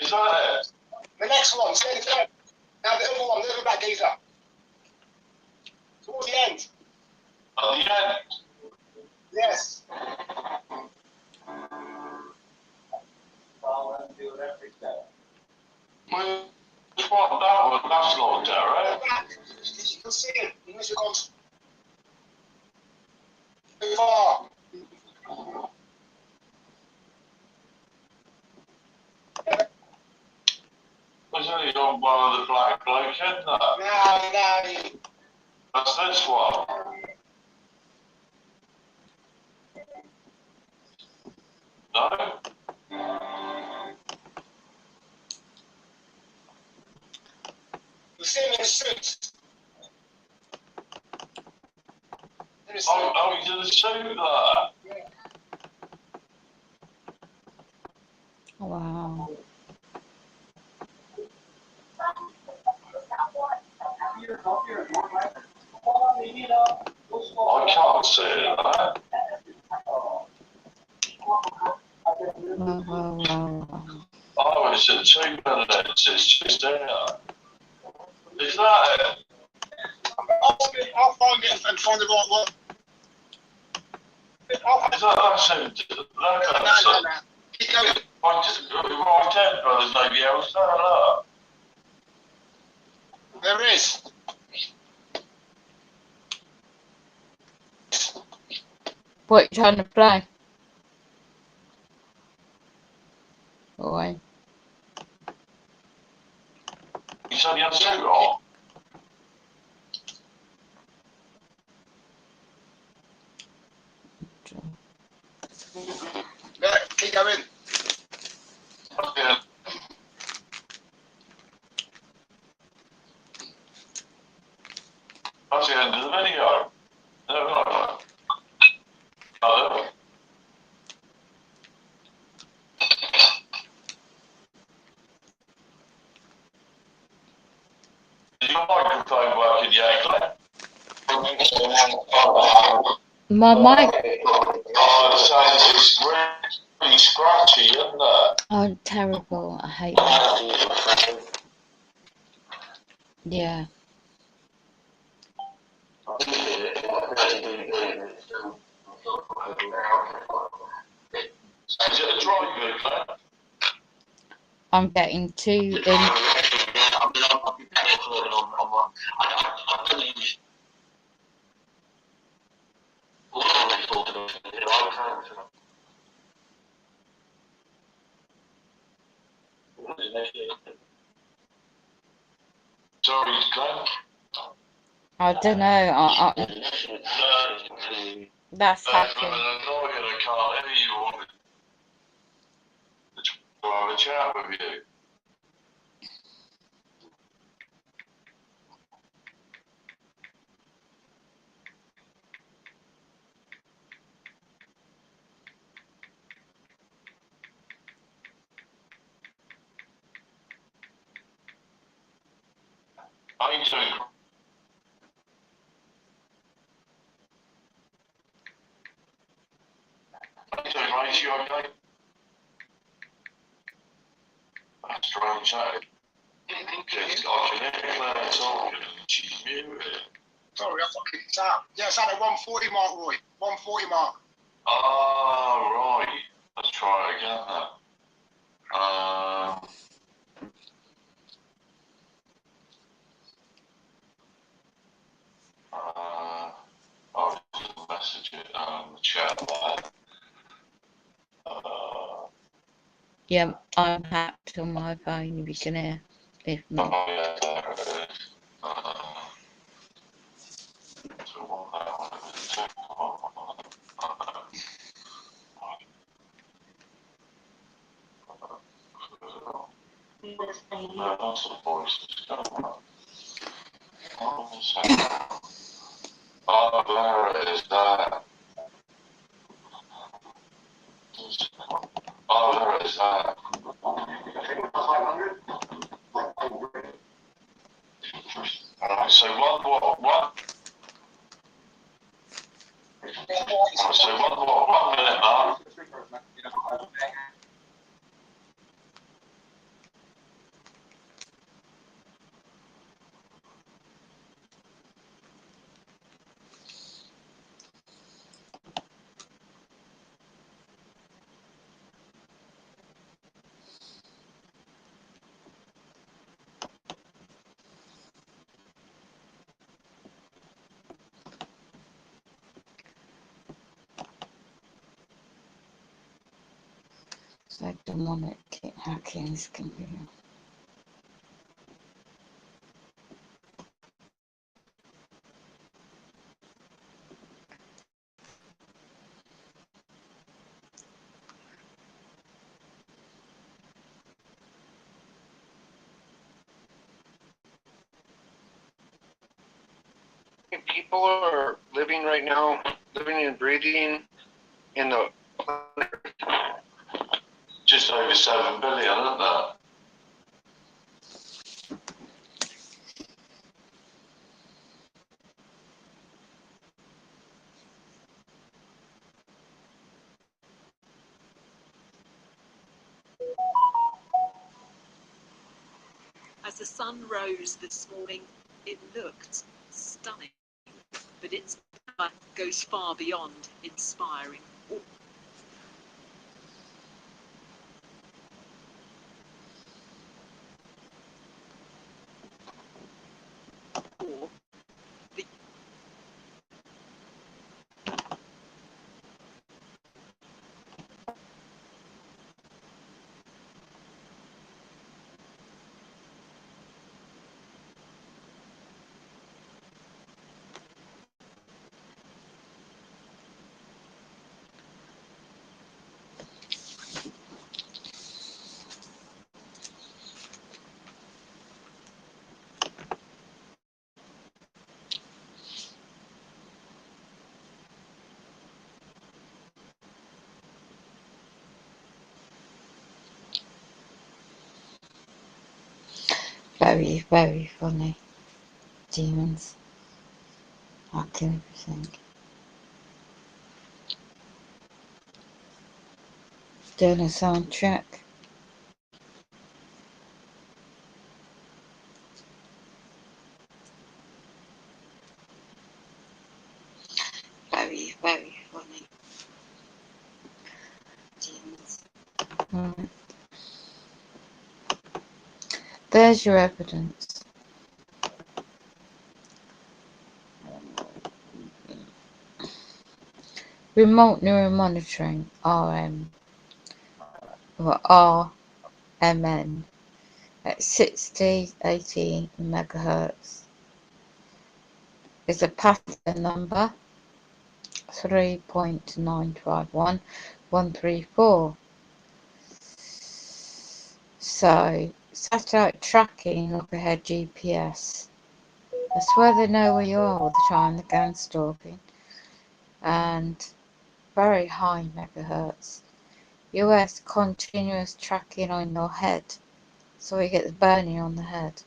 Is that it? The next one, say the third. Now the other one, the other black geezer. Towards the end. At the end? Yes. Which one? That one, that's not Derek. You can see it. You must have gone too far. There's only on one of the black bloke, isn't there? No. That's this one. No? You see him in a suit. Oh, he's in a suit there. Yeah. Wow. I can't see it, though. Wow. Oh, it's in 2 minutes. It's just there. Is that it? I'll find it and find the right one. Is that's it? No. Keep going. I just got it right in, but there's nobody else there, look. There is. What are you trying to play? Boy. You said you had a suit on? Yeah, keep going. Yeah. That's the end of the video. No. No. Is your microphone working yet, Glenn? My mic. Oh, it sounds really scratchy, isn't it? Oh, terrible. I hate that. Yeah. Is it a driver, Glenn? I'm getting too in. Sorry, Glenn. I don't know. That's hacking. I can't hear you on to have a chat with you. How you doing? How you doing, mate? You okay? That's strange, eh? Because I can hear Claire talking and she's muted. Sorry, I fucking it's out. Yeah, it's at the 140 mark, Roy. 140 mark. Oh, right. Let's try it again then. I'll just message it on the chat there. Yeah, I'm hacked on my phone. If you can hear. If not. Oh, yeah, there it is. So what that one is, no, that's the voices. Oh, there it is, there. Oh, there it is, there. Alright, so one. So one minute now. So demonic hacking his computer. People are living right now, living and breathing in the Just over 7 billion, isn't there? As the sun rose this morning, it looked stunning, but its power goes far beyond inspiring. Or the Very, very funny. Demons. Hacking everything. Doing a soundtrack. Very, very funny. Demons. Right. There's your evidence. Remote neural monitoring, RM, or RMN, at 60, 80 megahertz is a pattern number 3.951134. So, satellite tracking, look ahead GPS. That's where they know where you are all the time, the gang stalking. And very high megahertz. US continuous tracking on your head. So you get the burning on the head.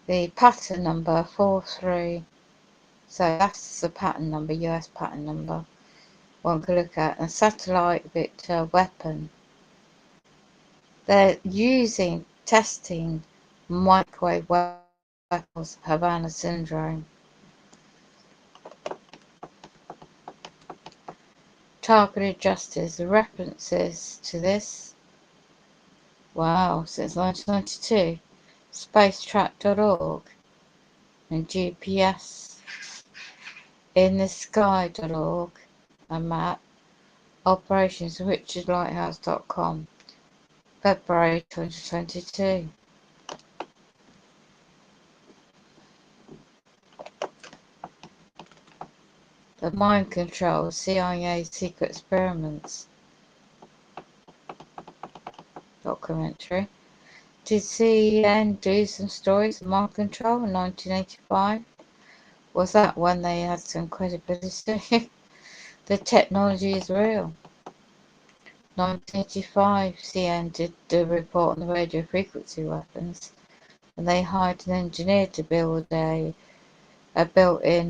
The pattern number 43. So that's the pattern number, US pattern number. One could look at. And satellite Victor weapon. They're testing microwave weapons, Havana syndrome. Targeted justice, the references to this. Wow, since 1992. Spacetrack.org and GPS. InTheSky.org, a map. OperationsRichardLighthouse.com, February 2022. The Mind Control, CIA Secret Experiments documentary. Did CEN do some stories of mind control in 1985? Was that when they had some credibility? The technology is real. 1985, CN did the report on the radio frequency weapons, and they hired an engineer to build a built-in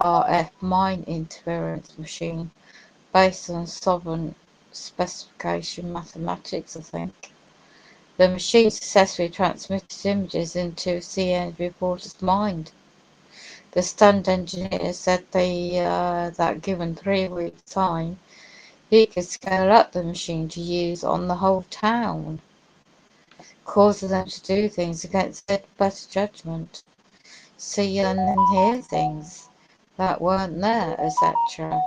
RF mine interference machine based on sovereign specification mathematics, I think. The machine successfully transmitted images into CN reporter's mind. The stunned engineer said that given 3 weeks' time, he could scale up the machine to use on the whole town, causing them to do things against their better judgment, see and hear things that weren't there, etc.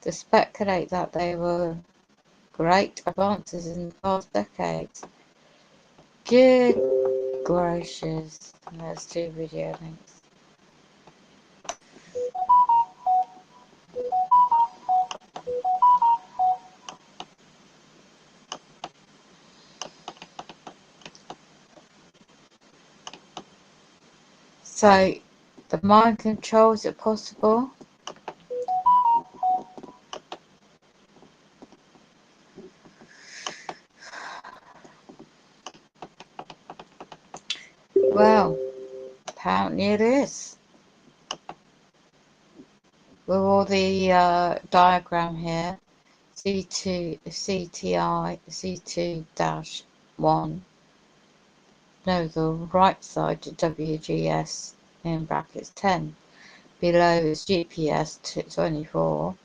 To speculate that they were great advances in the past decades. Good gracious. There's 2 video links. So, the mind control, is it possible? Well, apparently it is. With all the diagram here, C2, CTI, C2-1, no, the right side to WGS in brackets 10. Below is GPS 24.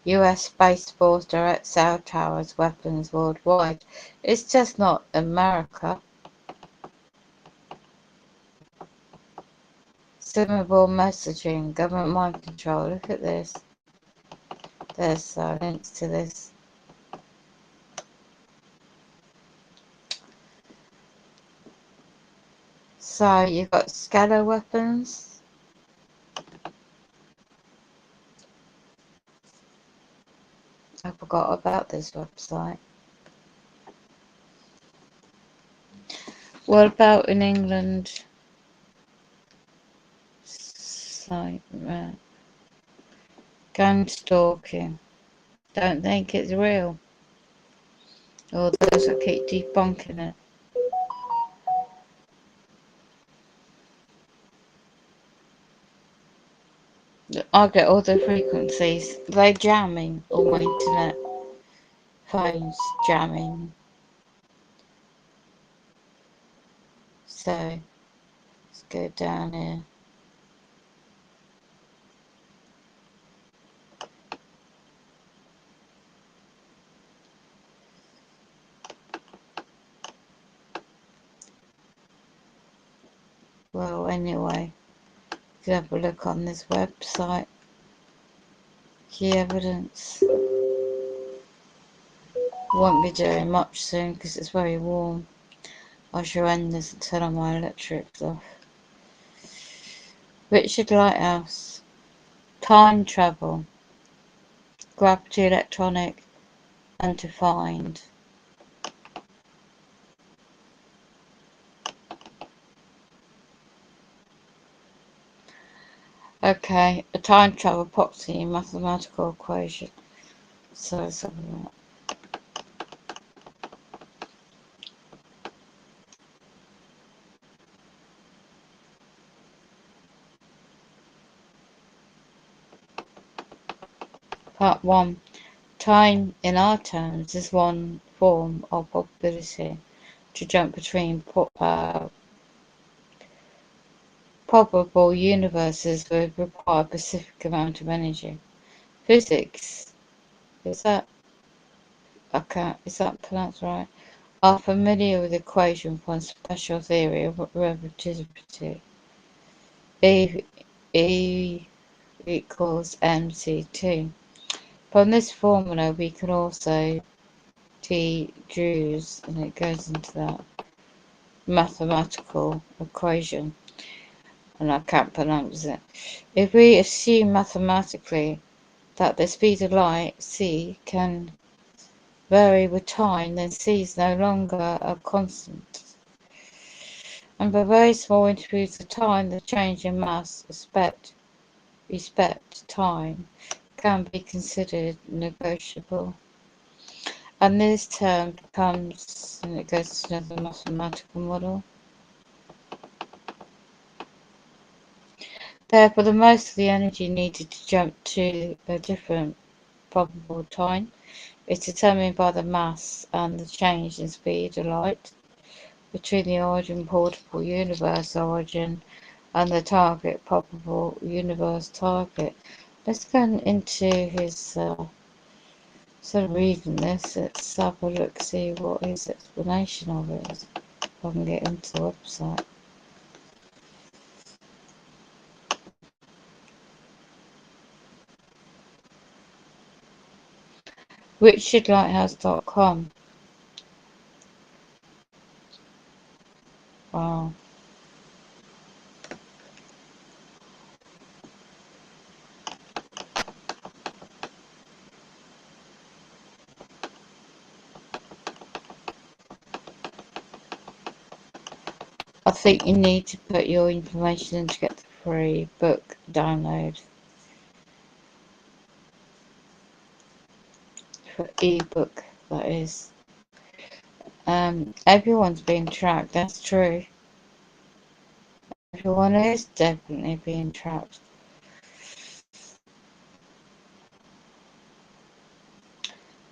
US Space Force direct cell towers weapons worldwide. It's just not America. Symbol messaging, government mind control. Look at this. There's links to this. So you've got scalar weapons. I forgot about this website. What about in England? Site, gun stalking. Don't think it's real. Or those that keep debunking it. I get all the frequencies. They're jamming all my internet phones jamming. So let's go down here. Well, anyway, you can have a look on this website. Key evidence. Won't be doing much soon because it's very warm. I shall end this and turn on my electrics off. Richard Lighthouse. Time travel. Gravity electronic undefined. Okay, a time travel proxy mathematical equation. So let's have a look. Part 1. Time, in our terms, is one form of probability. To jump between probable universes would require a specific amount of energy. Physics, is that pronounced right? Are familiar with the equation for special theory of relativity. E equals mc2. From this formula we can also deduce, and it goes into that mathematical equation, and I can't pronounce it. If we assume mathematically that the speed of light, c, can vary with time, then c is no longer a constant. And for very small intervals of time, the change in mass respect time can be considered negotiable. And this term becomes, and it goes to another mathematical model. Therefore, the most of the energy needed to jump to a different probable time is determined by the mass and the change in speed of light between the origin portable universe origin and the target probable universe target. Let's go into his sort of reading this. Let's have a look, see what his explanation of it is. If I can get into the website. richardlighthouse.com. Wow. I think you need to put your information in to get the free book download. For ebook, that is. Everyone's being tracked, that's true. Everyone is definitely being tracked.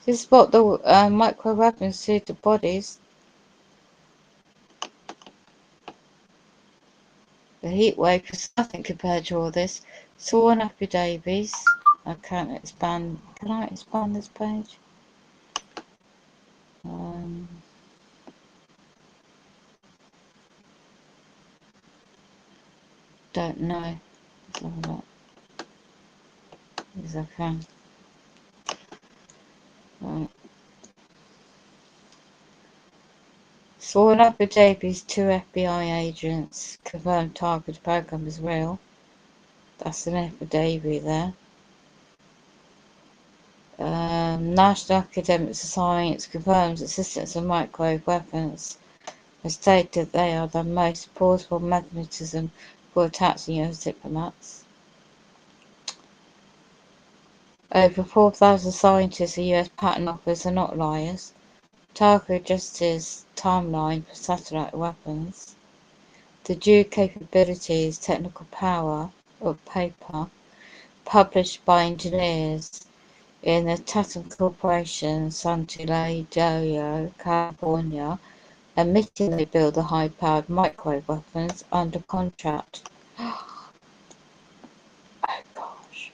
This is what the micro weapons do to bodies. The heat wave is nothing compared to all this. Sawn Happy Davies. I can't expand. Can I expand this page? Don't know. Let's have a look. Yes, I can. Right. Sworn Happy Davies, 2 FBI agents confirmed target program is real. That's an affidavit there. National Academic of Science confirms existence of microwave weapons and stated they are the most plausible mechanism for attaching US diplomats. Over 4,000 scientists at US patent office are not liars. Target Justice timeline for satellite weapons. The due capabilities, technical power of paper published by engineers in the Tatum Corporation, San Diego, California, admitting they build the high-powered microwave weapons under contract. Oh gosh.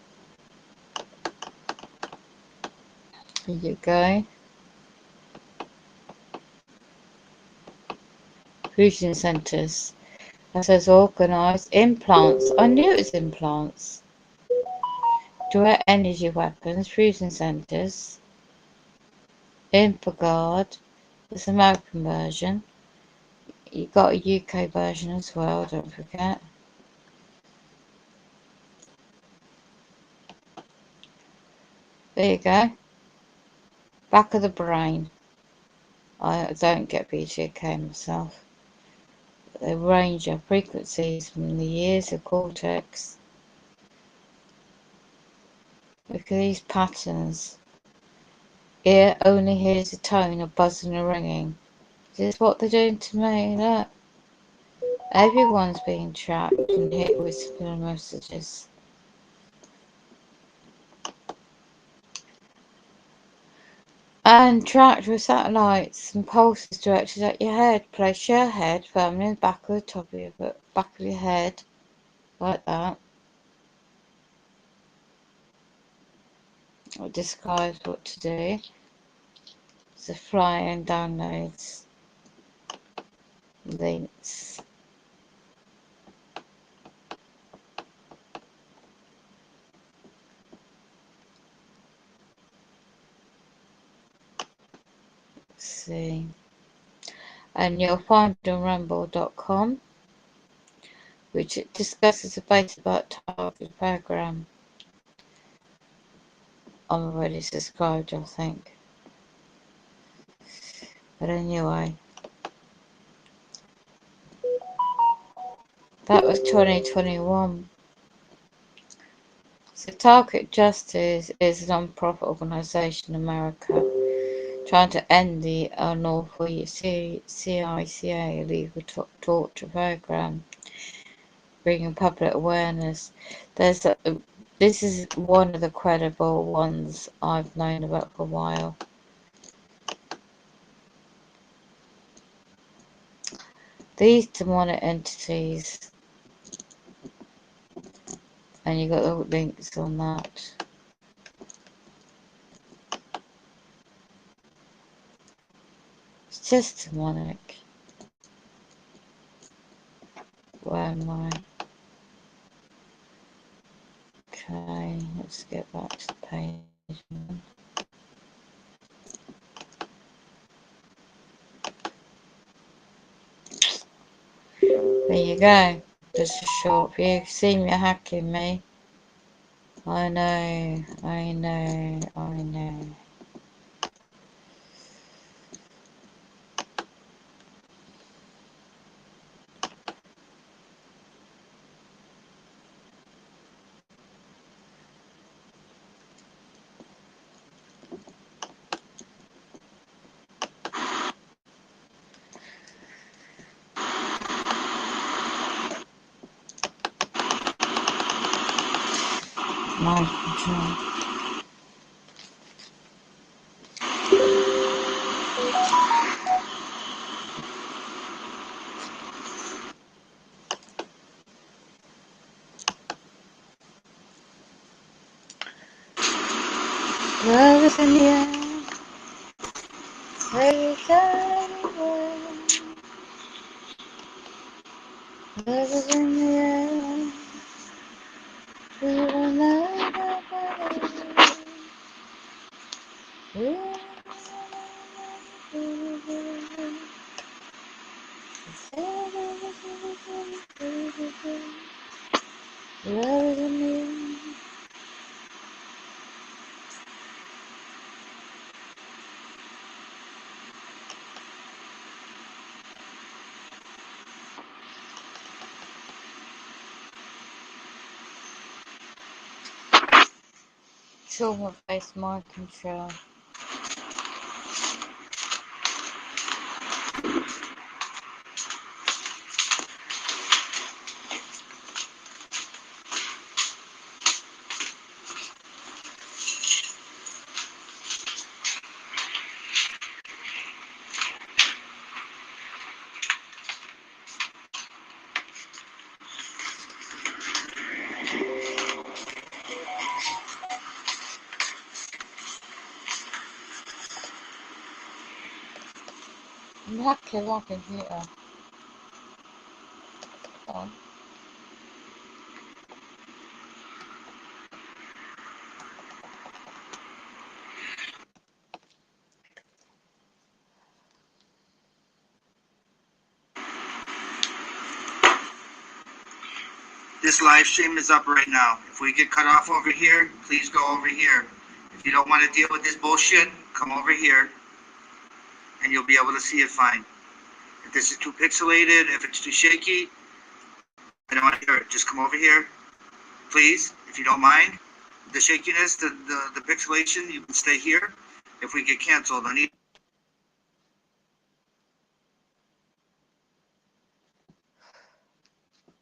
Here you go. Fusion centers. That says organized implants. I knew it was implants. Direct energy weapons, fusion centers. Infogard. This American version. You got a UK version as well, don't forget. There you go. Back of the brain. I don't get BTK myself. They range of frequencies from the ears of cortex. Look at these patterns. Ear only hears a tone, a buzzing, a ringing. Is this what they're doing to me? Look. Everyone's being tracked and hit with subliminal messages. And tracked with satellites and pulses directed at your head. Place your head firmly in the back of the top of your back of your head. Like that. It describes what to do. It's a flying downloads links. Let's see. And you'll find it on rumble.com, which it discusses a bit about target program. I'm already subscribed, I think. But anyway, that was 2021. So Target Justice is a non-profit organisation in America trying to end the unlawful CICA illegal torture program, bringing public awareness. This is one of the credible ones I've known about for a while. These demonic entities, and you got the links on that. It's just demonic. Where am I? Okay, let's get back to the page. There you go. Just a short view. See me hacking me. I know, I know, I know. Mind control. Love is in the air. Every time you love is in the air. We will never love is in the air. Trauma-based mind control. I'm hacking my computer. Oh. This live stream is up right now. If we get cut off over here, please go over here. If you don't want to deal with this bullshit, come over here and you'll be able to see it fine. If this is too pixelated, if it's too shaky, I don't want to hear it. Just come over here, please, if you don't mind. The shakiness, the pixelation, you can stay here. If we get canceled on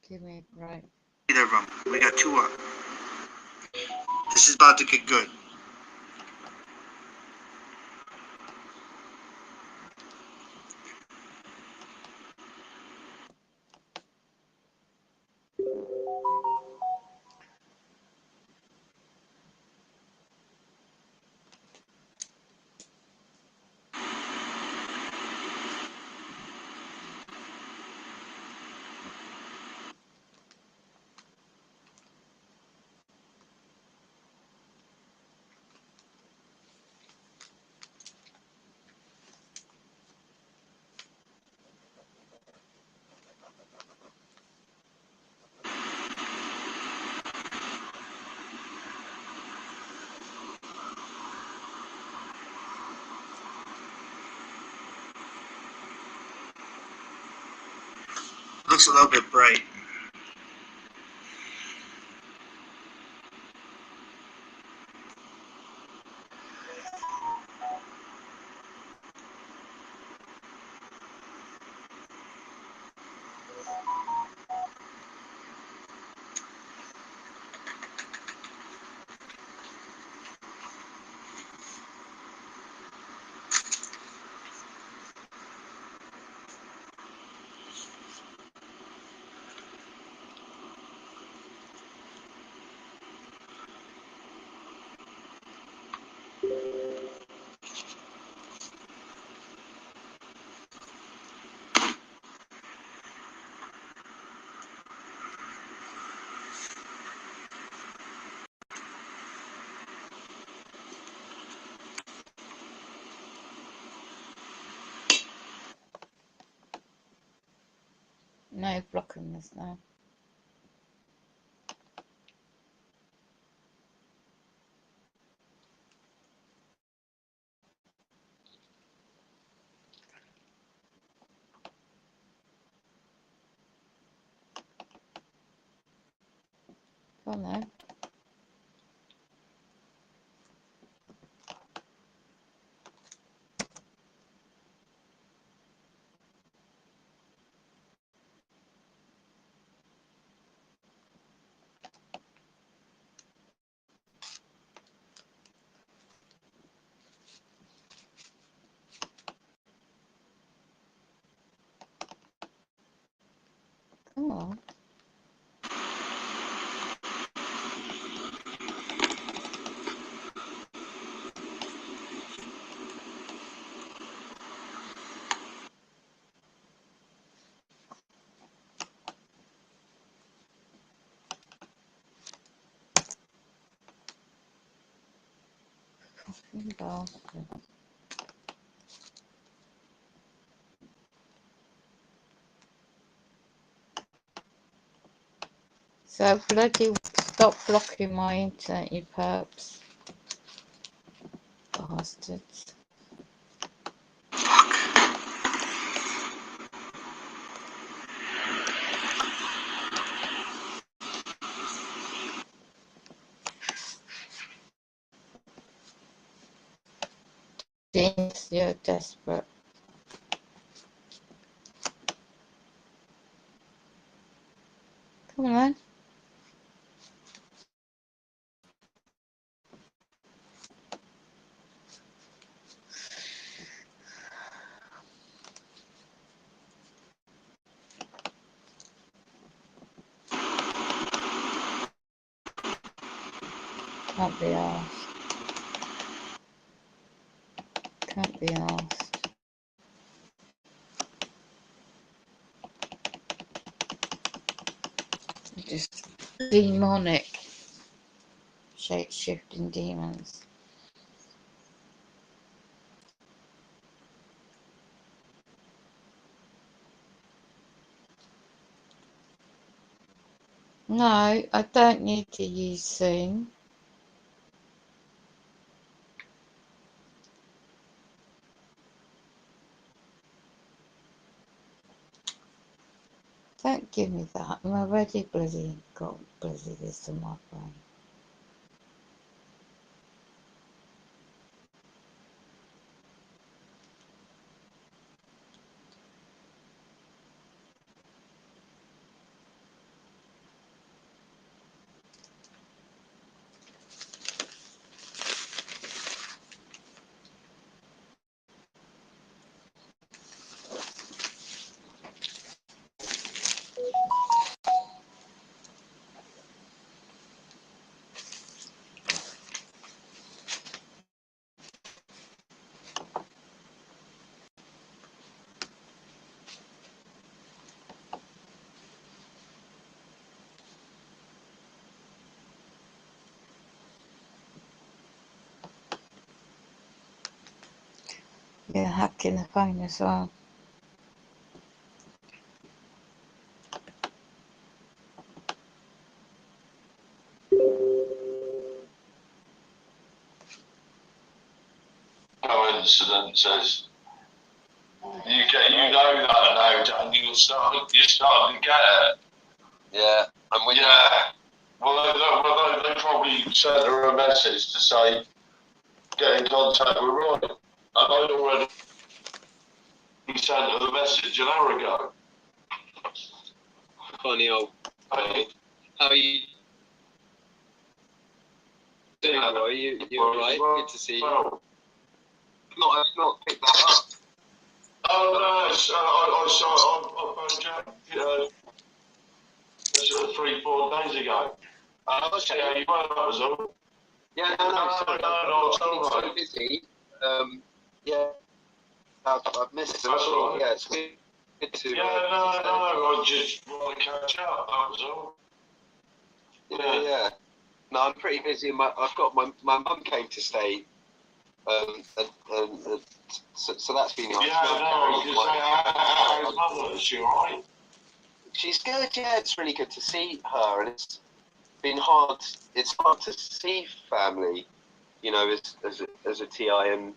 Give me right. either of them, we got two up. This is about to get good. Looks a little bit bright. No blocking this now. Come on then. Come on. Fucking bastard. So bloody stop blocking my internet, you perps. Bastards. James, you're desperate. Come on then. Can't be arsed. Can't be arsed. Just demonic shape-shifting demons. No, I don't need to use Zoom. Don't give me that. I'm already bloody got bloody this in my brain. You're hacking the phone as well. Coincidences. You know that now, Dan. You're starting to get it. Yeah, I'm with you. Yeah. Well, they probably sent her a message to say, get in contact with Ryan. And I'd already sent her a message an hour ago. Funny old. Hey, How are you doing, Roy? You alright? Good to see you. well, I've not picked that up. oh no, I phoned Jack, it's 3-4 days ago. Okay. Yeah, you were, that was all. Yeah, sorry. No, it's all I've been right. so busy. Yeah, I've missed it. That's all right. Yeah, it's good to. Yeah, I just want to catch up, that was all. Yeah. No, I'm pretty busy. I've got my mum came to stay, and so that's been nice. Yeah, no, because how's mother? Is she alright? She's good, yeah. It's really good to see her, and it's been hard. It's hard to see family, you know, as a TI, and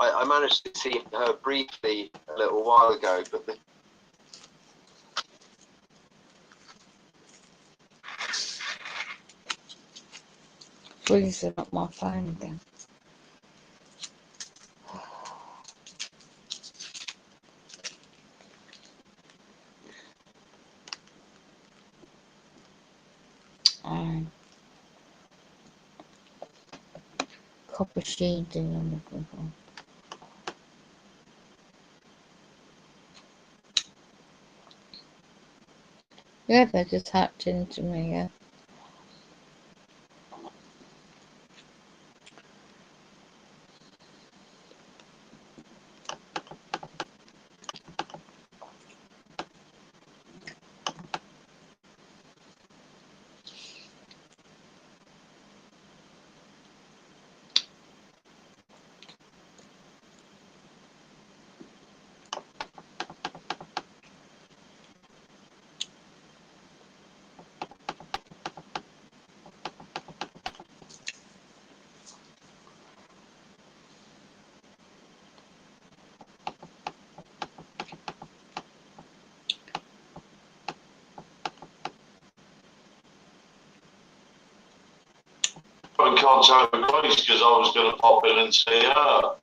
I managed to see her briefly a little while ago, but Freezing up my phone again. Copper shading on the phone. Yeah, they just hacked into me, yeah. In contact with Grace because I was going to pop in and see her.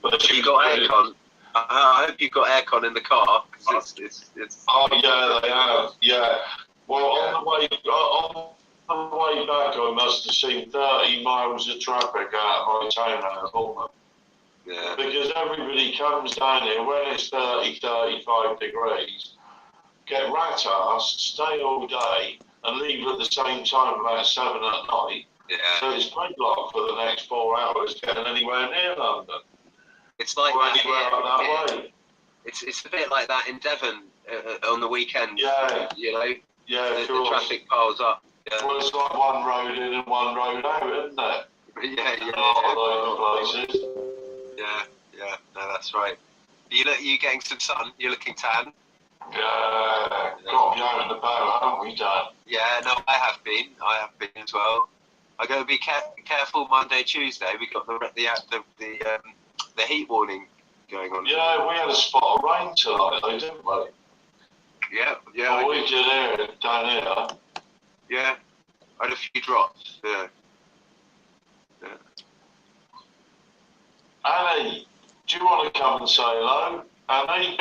But you got aircon. I hope you've got aircon in the car. It's Oh yeah, they have. Yeah. Well, on the way back, I must have seen 30 miles of traffic out of my town out of Bournemouth. Yeah. Because everybody comes down here when it's 30, 35 degrees, get rat-assed, stay all day, and leave at the same time about 7 at night. Yeah. So it's gridlock for the next 4 hours getting anywhere near London. It's like or that, anywhere up that way. It's a bit like that in Devon on the weekend. Yeah. You know. Yeah, the traffic piles up. Yeah. Well, it's like one road in and one road out, isn't it? Yeah. Places. Yeah. No, that's right. You getting some sun? You're looking tan. Yeah, got to be out and about, haven't we, Dad? Yeah, no, I have been as well. I got to be careful Monday, Tuesday. We got the heat warning going on. Yeah, we had a spot of rain tonight, though, didn't we? Yeah. Well, we did here, down here. Yeah, I had a few drops. Yeah. Annie, do you want to come and say hello, Annie?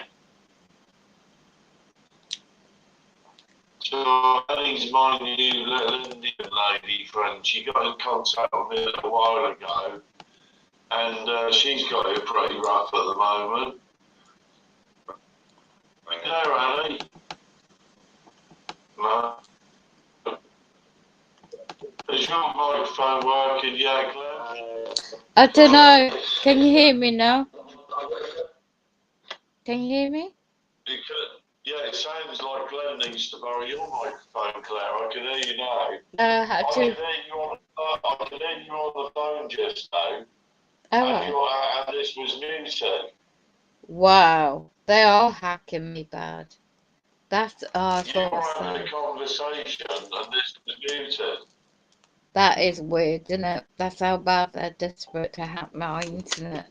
So Annie's my new little Indian lady friend. She got in contact with me a little while ago, and she's got it pretty rough at the moment. You know, Annie? No. Is your microphone working? Yeah, Glenn? I don't know. Can you hear me now? Can you hear me? Yeah, it sounds like Glenn needs to borrow your microphone, Claire. I can hear you now. How I to? can hear you on the phone just now. Oh, And this was muted. wow. They are hacking me bad. That's I You were thought having so. a conversation and this was muted. That is weird, isn't it? That's how bad they're desperate to hack my internet.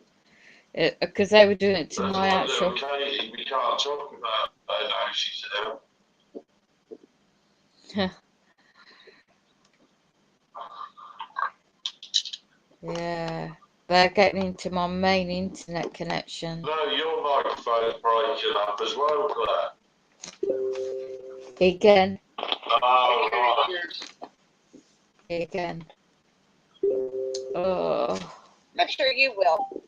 Because they were doing it to That's my why actual. little Katie, we can't talk about her now. She's Yeah, they're getting into my main internet connection. No, your microphone's breaking up as well, Claire. Again. Oh, right. Again. Oh. I'm sure you will.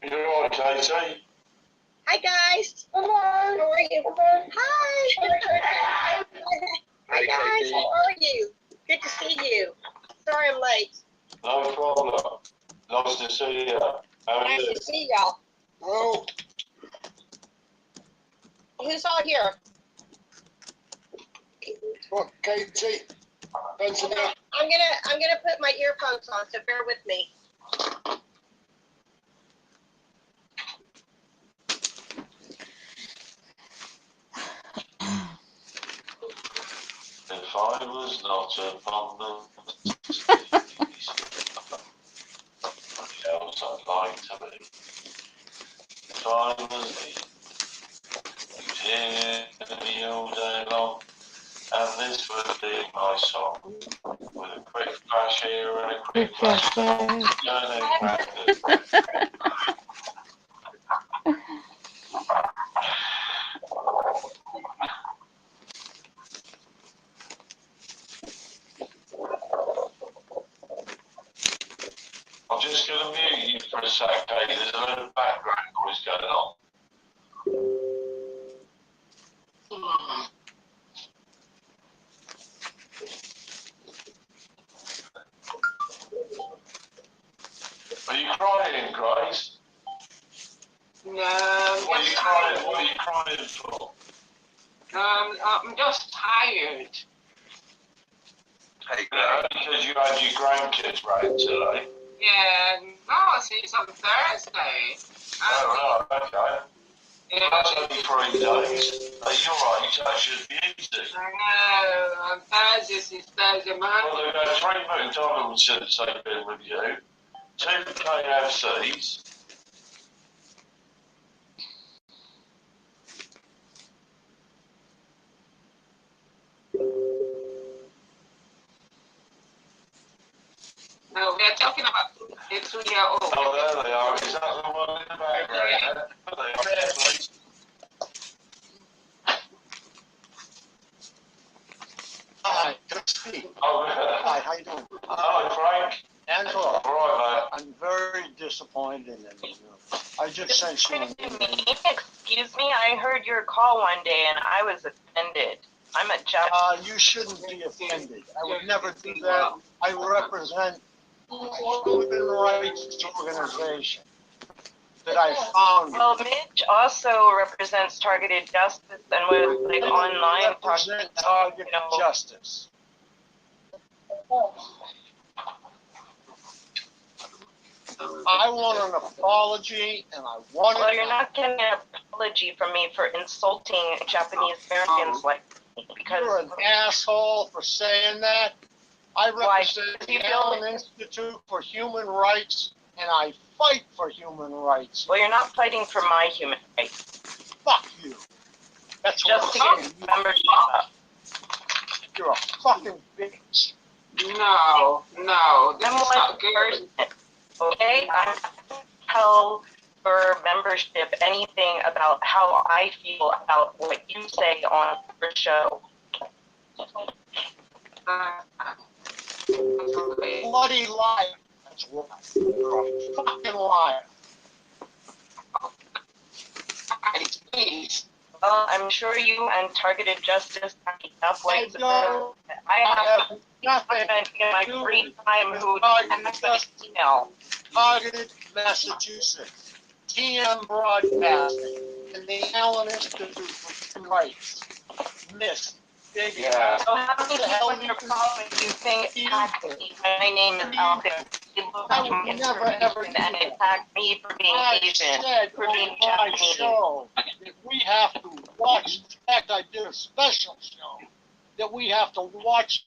You all right, Katie? Hi, guys. Hello. How are you? Hi. Hi, guys. How are you? Good to see you. Sorry I'm late. No problem. Nice to see you. How are Nice you? to see y'all. Oh. Who's all here? What, Katie? Benson, I'm gonna put my earphones on, so bear with me. was not upon the else I'd like to be. Time was me. You'd hear me all day long, and this would be my song. With a quick flash here and a quick flash there. I'm just going to mute you for a sec, okay? There's a little background noise going on. Are you crying, Grace? No, What are you crying? What are you crying for? I'm just tired. Hey, Yeah, because you had your grandkids round today. Yeah, no, see, it's on Thursday. Oh, right, okay. Yeah, That's only 3 days. You're right, that should be easy. I know, on Thursday, it's Thursday Well, morning. they've had 3 McDonald's since they've been with you, 2 KFCs. No, we're talking about a 2-year-old. Oh, there they are. Is that the one in the background? Yeah. There they are. There, please. Hi, good to see you. Oh, Hi, how you doing? hello, Frank. Angela, All right, I'm very disappointed in you. I just sent you an email. Excuse me, I heard your call one day and I was offended. I'm a judge. You shouldn't be offended. I would never do that. I represent a human rights organization that I found. Well, Mitch also represents targeted justice and was like online talking represent about, targeted justice. I want an apology, and I want it. Well, you're not getting an apology from me for insulting Japanese Americans like me because You're an asshole for saying that. I represent the Allen Institute for Human Rights, and I fight for human rights. well, you're not fighting for my human rights. Fuck you. That's Just to what I'm get saying. membership up. You're a fucking bitch. No, this is not good. Okay, I'm not going to tell for membership anything about how I feel about what you say on your show. Bloody liar. That's what you're a fucking liar. Please. Well, I'm sure you and targeted justice have enough ways I don't. I have Nothing. in my free time who Targeted has justice. an email. Targeted Massachusetts. TM Broadcasting. And the Allen Institute for Human Rights. Miss. Big Yeah. So how many people in your province do you think attacked me? My name is Alvin. They look I like would me never, for ever Asian do and that. attacked me for being I Asian, said for on being my Japanese. show that we have to watch. In fact, I did a special show that we have to watch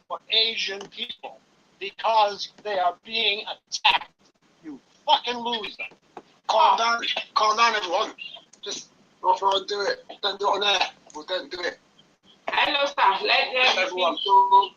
for Asian people because they are being attacked. You fucking loser. Calm down, everyone. Just go for and do it. Don't do it on air. Well, don't do it. Hello, sir. Let them Everyone.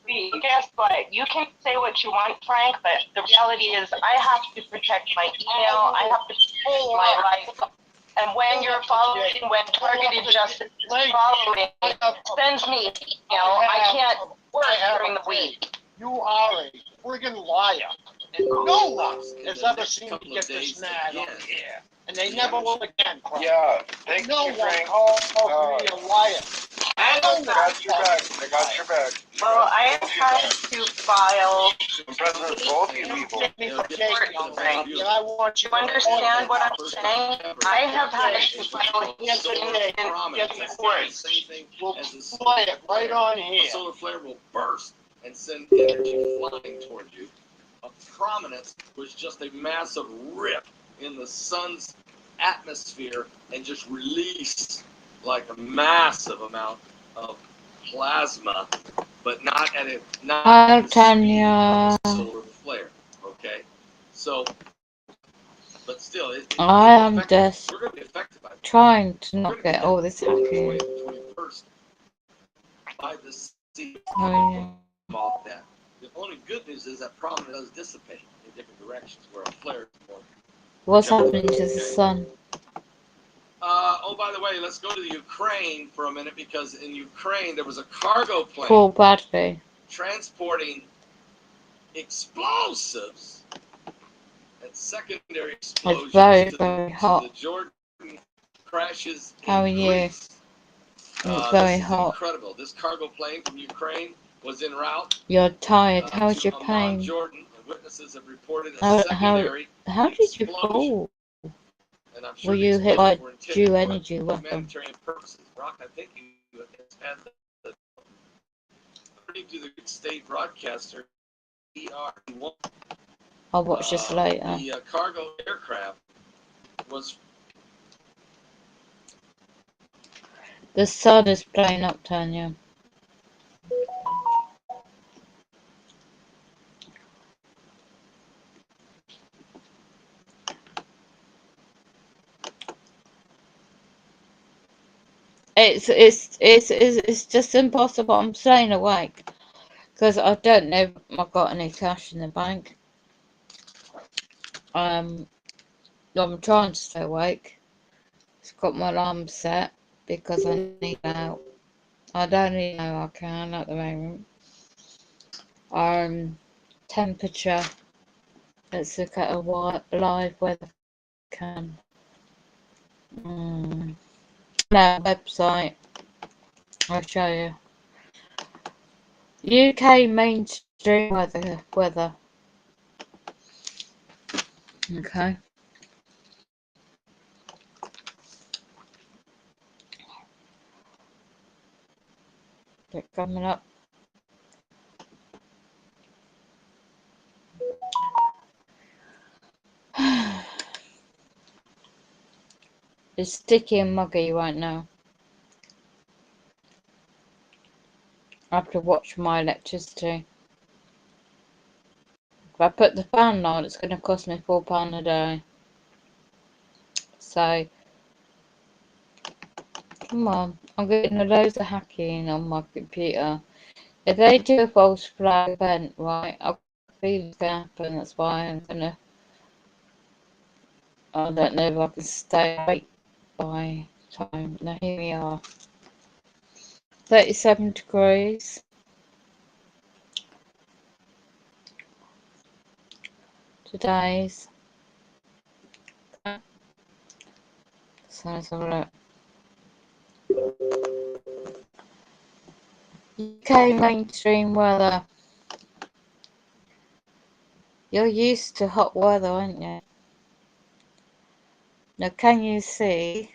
speak. Guess what? You can say what you want, Frank, but the reality is I have to protect my email. I have to protect my life. And when you're following, when targeted justice is following, it sends me an email. I can't work during the week. You are a friggin' liar. And no one has ever seen me get this mad on the air. And they never will again, Frank. Yeah, thank No you, one Frank. calls me a liar. Hello, I got your back. I got your back. Well, I am trying to file. I'm president of both you people. Take me for Jake, young man. And I want you Do you understand what I'm saying? I have had to file a Yes, case in court. We'll play it right on A here. solar flare will burst and send energy flying toward you. A prominence was just a massive rip in the sun's atmosphere and just release like a massive amount of plasma but not at Hi, the speed Tanya. of a solar flare. Okay, so but still, I am just we're going to be affected by it. trying to not get all this happening. 21st by the sea Oh, yeah. off that. The only good news is that problem does dissipate in different directions, where a flare is more. What's happening to the sun? Oh, by the way, let's go to the Ukraine for a minute, because in Ukraine there was a cargo plane Poor Bradley. transporting explosives and secondary explosions very, to very the hot. Jordan crashes in How are you? Greece. It's very this is hot. incredible. This cargo plane from Ukraine was en route You're tired. How's to your Amman, pain? Jordan, and witnesses have reported a secondary How did you explosion. fall? And I'm sure Were the you hit by explosions were intended Jew for energy weapon? humanitarian purposes. Rock, I think you had the according to the state broadcaster, ER1. I'll watch this later. The cargo aircraft was. The sun is playing up, Tanya. It's just impossible. I'm staying awake because I don't know if I've got any cash in the bank. I'm trying to stay awake. It's got my alarm set because I need out. I don't even know I can at the moment. Temperature. Let's look at a live weather cam. No, website. I'll show you. UK mainstream weather. Okay. They're coming up. It's sticky and muggy, you won't know. I have to watch my electricity. If I put the fan on, it's going to cost me £4 a day. So, come on. I'm getting loads of hacking on my computer. If they do a false flag event, right, I feel it's going to happen. That's why I'm going to... I don't know if I can stay awake by time. Now, here we are. 37 degrees. Today's. So let's have a look. UK mainstream weather. You're used to hot weather, aren't you? Now, can you see?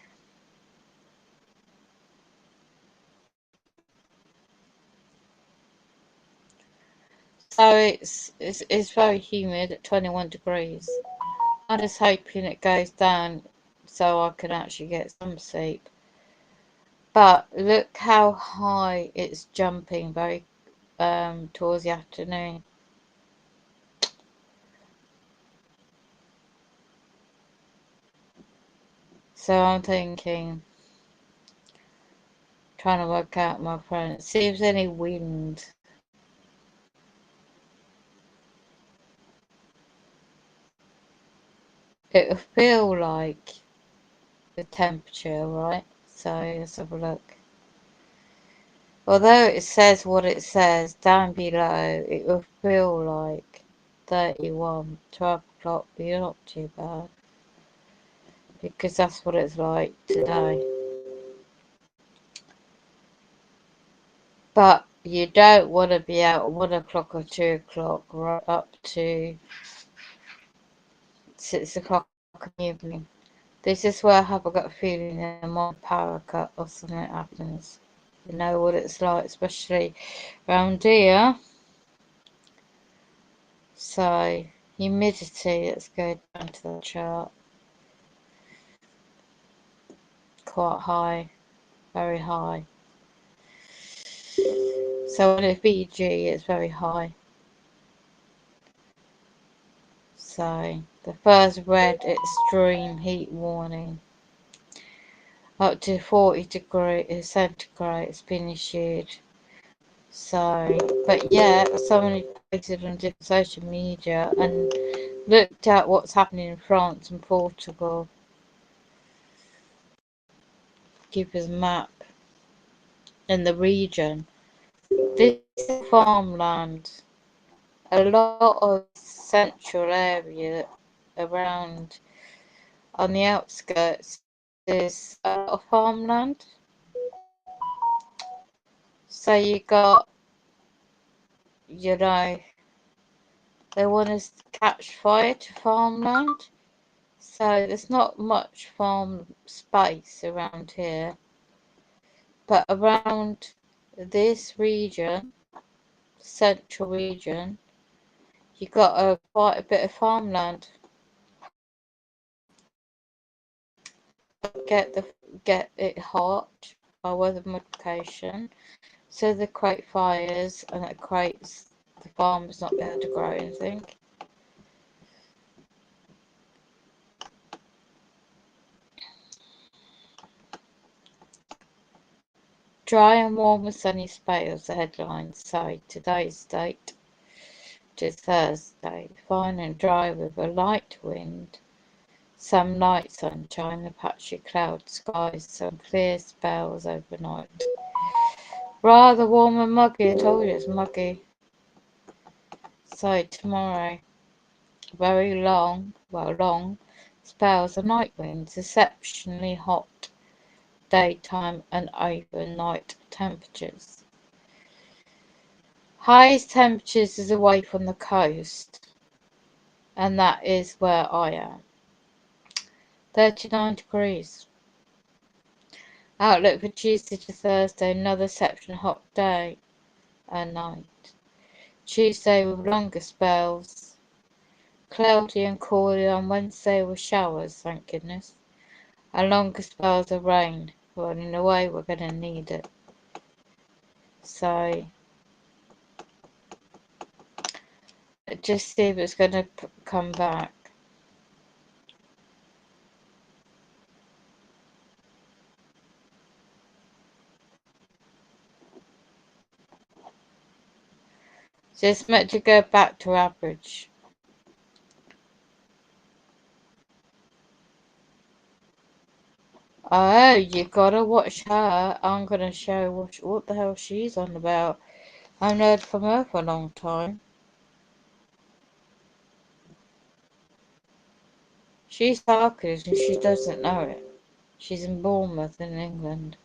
So it's very humid at 21 degrees. I'm just hoping it goes down so I can actually get some sleep. But look how high it's jumping very towards the afternoon. So I'm thinking, trying to work out my friend. See if there's any wind. It will feel like the temperature, right? So let's have a look. Although it says what it says down below, it will feel like 31, 12 o'clock, but you're not too bad. Because that's what it's like today. But you don't want to be out at 1 o'clock or 2 o'clock, right up to 6 o'clock in the evening. This is where I have got a feeling that my power cut or something happens. You know what it's like, especially around here. So, humidity, let's go down to the chart. Quite high, very high. So when it's VG, it's very high. So the first red extreme heat warning up to 40 degrees centigrade has been issued. So, but yeah, someone posted on different social media and looked at what's happening in France and Portugal. Give us a map in the region. This is farmland. A lot of central area around on the outskirts is a lot of farmland. So you got, you know, they want us to catch fire to farmland. So there's not much farm space around here. But around this region, central region, you got quite a bit of farmland. Get it hot by weather modification, so they create fires and it creates the farmers not be able to grow anything. Dry and warm and sunny spells, the headlines say. Today's date to Thursday. Fine and dry with a light wind. Some light sunshine, a patchy cloud skies, some clear spells overnight. Rather warm and muggy, I told you it's muggy. So tomorrow, very long spells of night winds, exceptionally hot daytime and overnight temperatures. Highest temperatures is away from the coast, and that is where I am. 39 degrees. Outlook for Tuesday to Thursday, another exceptionally hot day and night. Tuesday with longer spells. Cloudy and cooler on Wednesday with showers, thank goodness. And longer spells of rain. Well, in a way, we're going to need it. So, just see if it's going to come back. So it's meant to go back to average. Oh, you gotta watch her. I'm gonna show what the hell she's on about. I haven't heard from her for a long time. She's Harkers and she doesn't know it. She's in Bournemouth in England.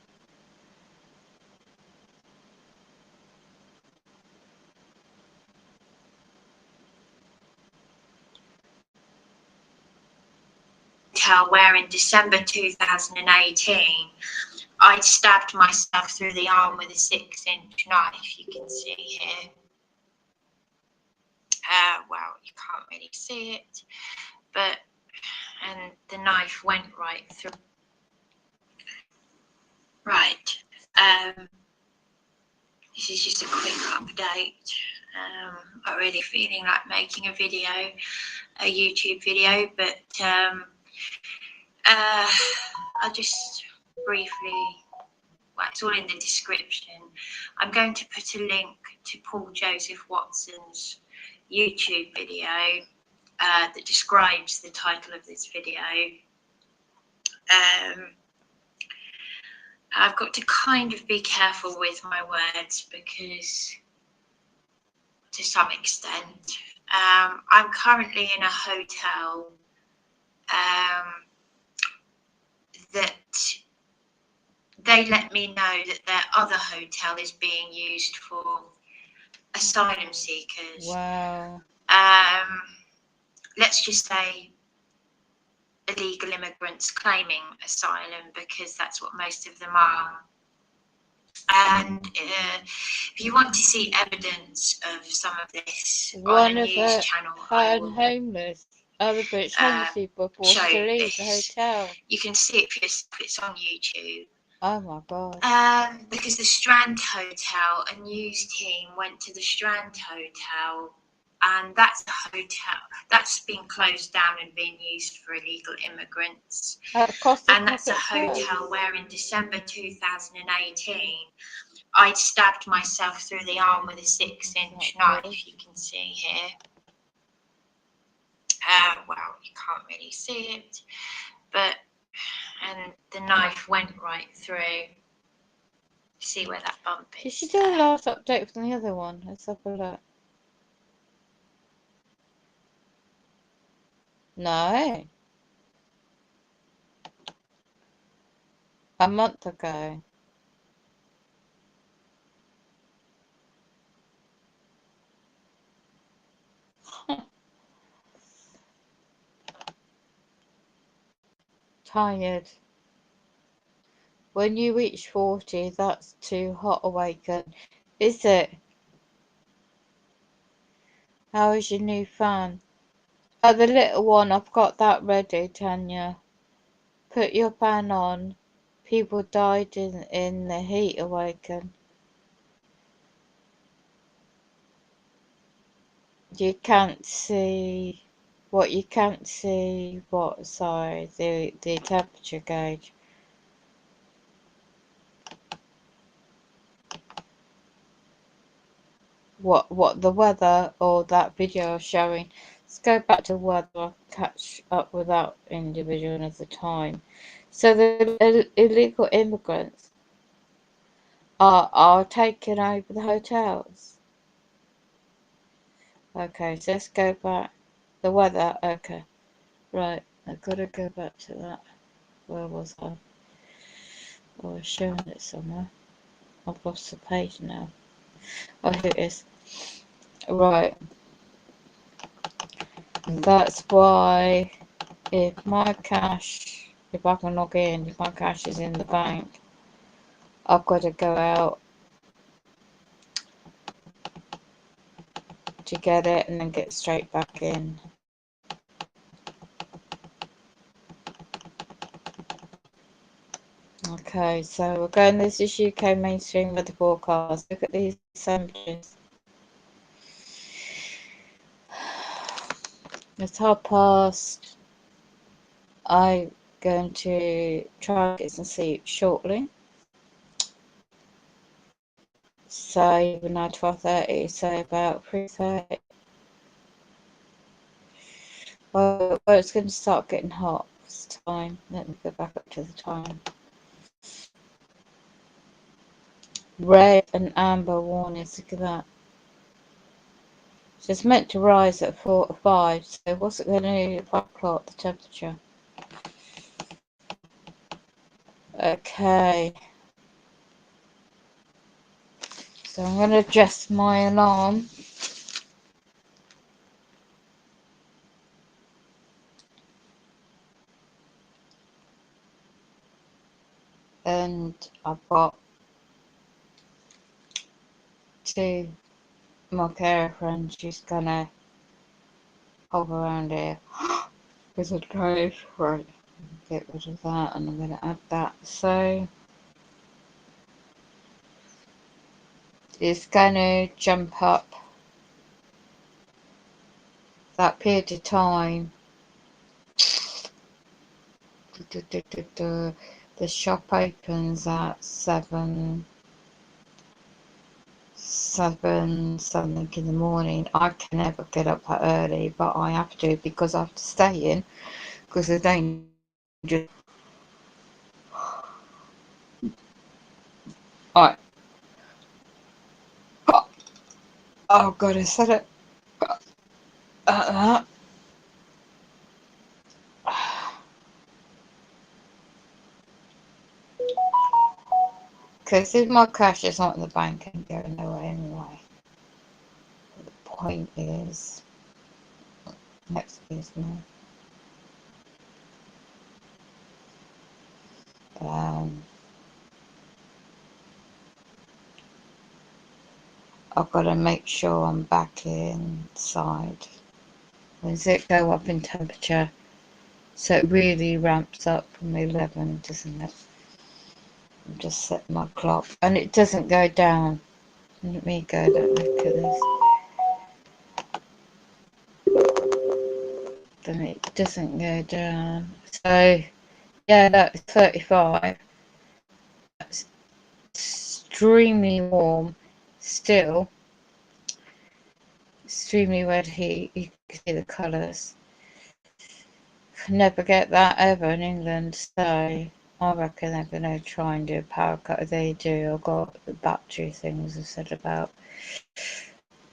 Where in December 2018 I stabbed myself through the arm with a 6-inch knife, you can see here. Well, you can't really see it, but, and the knife went right through. Right, this is just a quick update. Not really feeling like making a video, a YouTube video, but I'll just briefly, well, it's all in the description. I'm going to put a link to Paul Joseph Watson's YouTube video that describes the title of this video. I've got to kind of be careful with my words because, to some extent, I'm currently in a hotel that they let me know that their other hotel is being used for asylum seekers. Wow. Let's just say illegal immigrants claiming asylum, because that's what most of them are. And if you want to see evidence of some of this on a news channel, I will homeless. Other British homeless people forced to leave the hotel. You can see it for yourself. It's on YouTube. Oh my god. Because the Strand Hotel, a news team went to the Strand Hotel, and that's a hotel that's been closed down and being used for illegal immigrants. And that's a hotel where in December 2018, I stabbed myself through the arm with a 6-inch knife, you can see here. Well, you can't really see it, but, and the knife went right through. See where that bump is. Did she do a last update from the other one? Let's have a look. No. A month ago. Tired. When you reach 40, that's too hot awaken. Is it? How is your new fan? Oh, the little one. I've got that ready, Tanya. Put your fan on. People died in the heat awaken. You can't see what you can't see what, sorry, the temperature gauge. What the weather or that video showing. Let's go back to weather. I'll catch up with that individual another time. So the illegal immigrants are taking over the hotels. Okay, so let's go back. The weather, okay. Right, I've got to go back to that. Where was I? I was showing it somewhere. I've lost the page now. Oh, here it is. Right. That's why if my cash, if I can log in, if my cash is in the bank, I've got to go out to get it and then get straight back in. Okay, so we're going, this is UK mainstream weather forecast. Look at these sandwiches. It's 1:30. I'm going to try and get some sleep shortly. So even now 12:30, so about 3:30. Well, it's going to start getting hot. It's time. Let me go back up to the time. Red and amber warnings. Look at that. So it's meant to rise at 4 to 5. So what's it going to do at 5 o'clock? The temperature. Okay. So I'm going to adjust my alarm. And I've got 2 my carer friends. She's going to hop around here. There's a drive. Right. Get rid of that and I'm going to add that. So it's going to jump up that period of time. The shop opens at 7 something in the morning. I can never get up that early, but I have to because I have to stay in because the danger. Alright. Oh god, I said it. Because if my cash is not in the bank, I'm going nowhere anyway. The point is, excuse me. I've got to make sure I'm back inside. Does it go up in temperature? So it really ramps up from 11, doesn't it? I'm just setting my clock, and it doesn't go down. Let me go. Don't look at this. Then it doesn't go down. So yeah, that's 35. That's extremely warm. Still extremely red heat. You can see the colours. Never get that ever in England, so I reckon they're going to try and do a power cut. They do. I've got the battery things I said about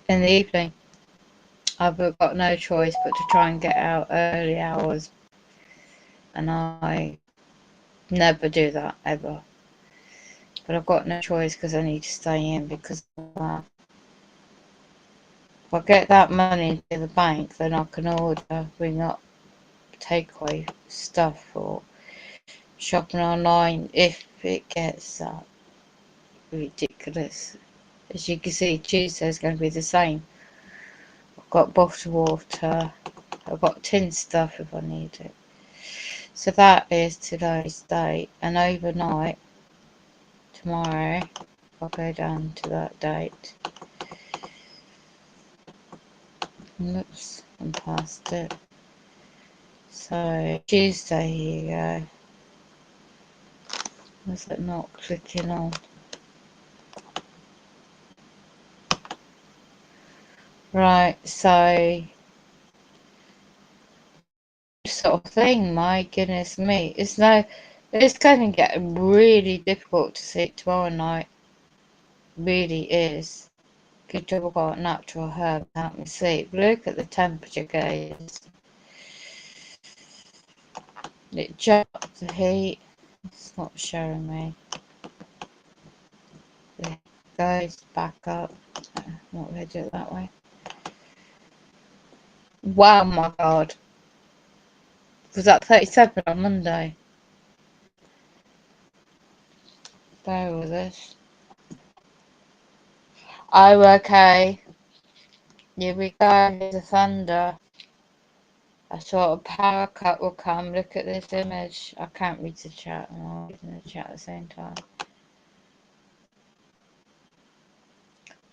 in the evening. I've got no choice but to try and get out early hours, and I never do that ever. But I've got no choice because I need to stay in because of that. If I get that money to the bank, then I can order, bring up takeaway stuff or shopping online if it gets that ridiculous. As you can see, Tuesday's going to be the same. I've got bottled water. I've got tin stuff if I need it. So that is today's date, and overnight tomorrow I'll go down to that date. Oops, I'm past it. So Tuesday, here you go. Was it not clicking on? Right, so sort of thing, my goodness me. It's going to get really difficult to sleep tomorrow night. Really is. Good job I've got natural herb to help me sleep. Look at the temperature gauge. It jumped the heat. It's not showing me. It goes back up. I'm not going to do it that way. Wow, my God. Was that 37 on Monday? Bear with us. Oh, okay. Here we go. Here's the thunder. I thought a power cut will come. Look at this image. I can't read the chat. I'm reading the chat at the same time.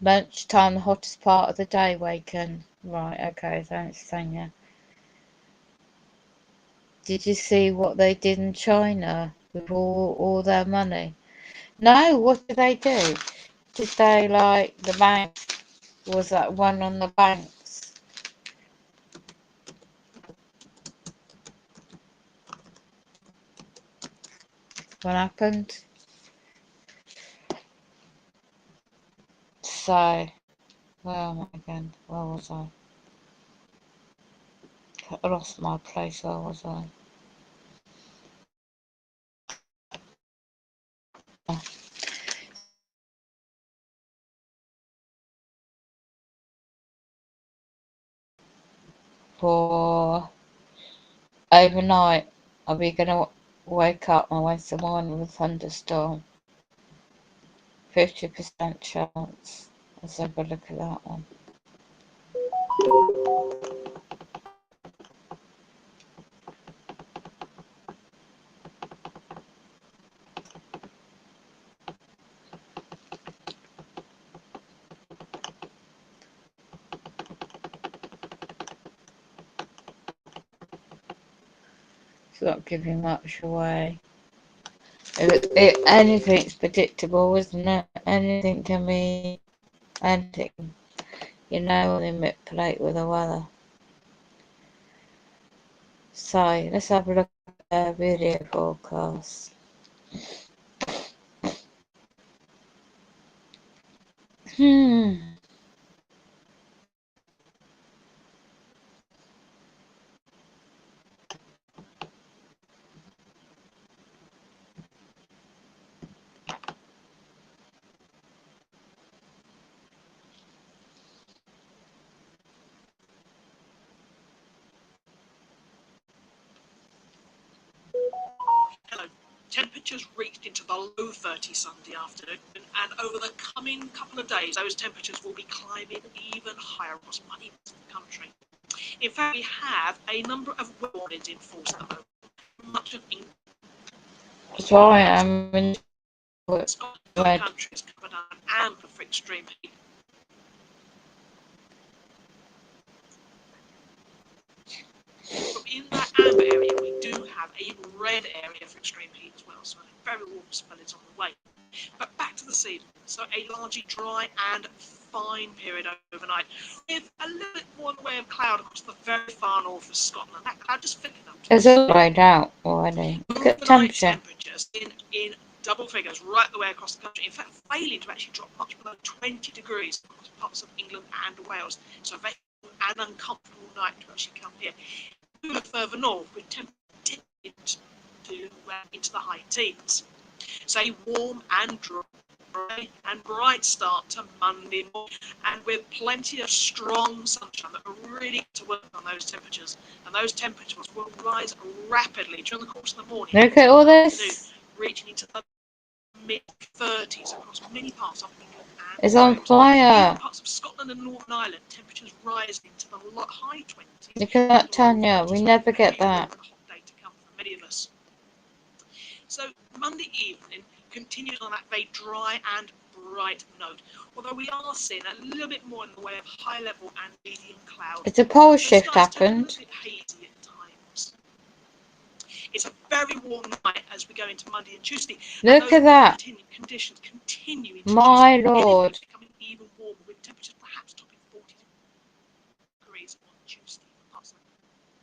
Lunchtime, the hottest part of the day, Waken. Right, okay, thanks, Tanya. Did you see what they did in China with all their money? No, what did they do? Did they, like, the bank? Was that one on the banks? What happened? So, where am I again? Where was I? I lost my place. Where was I? For overnight, are we gonna wake up on Wednesday morning with a thunderstorm? 50% chance. Let's have a look at that one. It's not giving much away. Anything's predictable, isn't it? Anything can be anything. You know, they manipulate with the weather. So let's have a look at the video forecast. Hello. Temperatures reached into the low 30s Sunday afternoon, and over the coming couple of days, those temperatures will be climbing even higher across many parts of the country. In fact, we have a number of warnings in force at the moment. Much of England. Sorry, I'm in What? Scotland, Right. the country is covered under an amber for extreme heat. But in that amber area, we do have a red area for extreme heat as well, so a very warm spell is on the way. But back to the season. So a largely dry and fine period overnight, with a little bit more in the way of cloud across the very far north of Scotland. That cloud just filling up. It's all dried out already. Look at the Overnight temperature. temperatures in double figures right the way across the country. In fact, failing to actually drop much below 20 degrees across parts of England and Wales. So a very an uncomfortable night to actually come here. We look further north, with temperatures into the high teens. So a warm and dry and bright start to Monday morning, and with plenty of strong sunshine that will really get to work on those temperatures. And those temperatures will rise rapidly during the course of the morning. Look at all this. Reaching into the mid-30s across many parts of England and It's on Wales. fire. In parts of Scotland and Northern Ireland, temperatures rising to the high 20s. Look at that, Tanya. We never get that. Hot day to come for many of us. So Monday evening continues on that very dry and bright note, although we are seeing a little bit more in the way of high level and medium clouds. It's a pole The shift skies turn a happened. little bit hazy at times. It's a very warm night as we go into Monday and Tuesday. Look at that. Conditions continue into My Tuesday, lord. becoming even warmer, with temperatures perhaps topping 40 degrees on Tuesday for parts of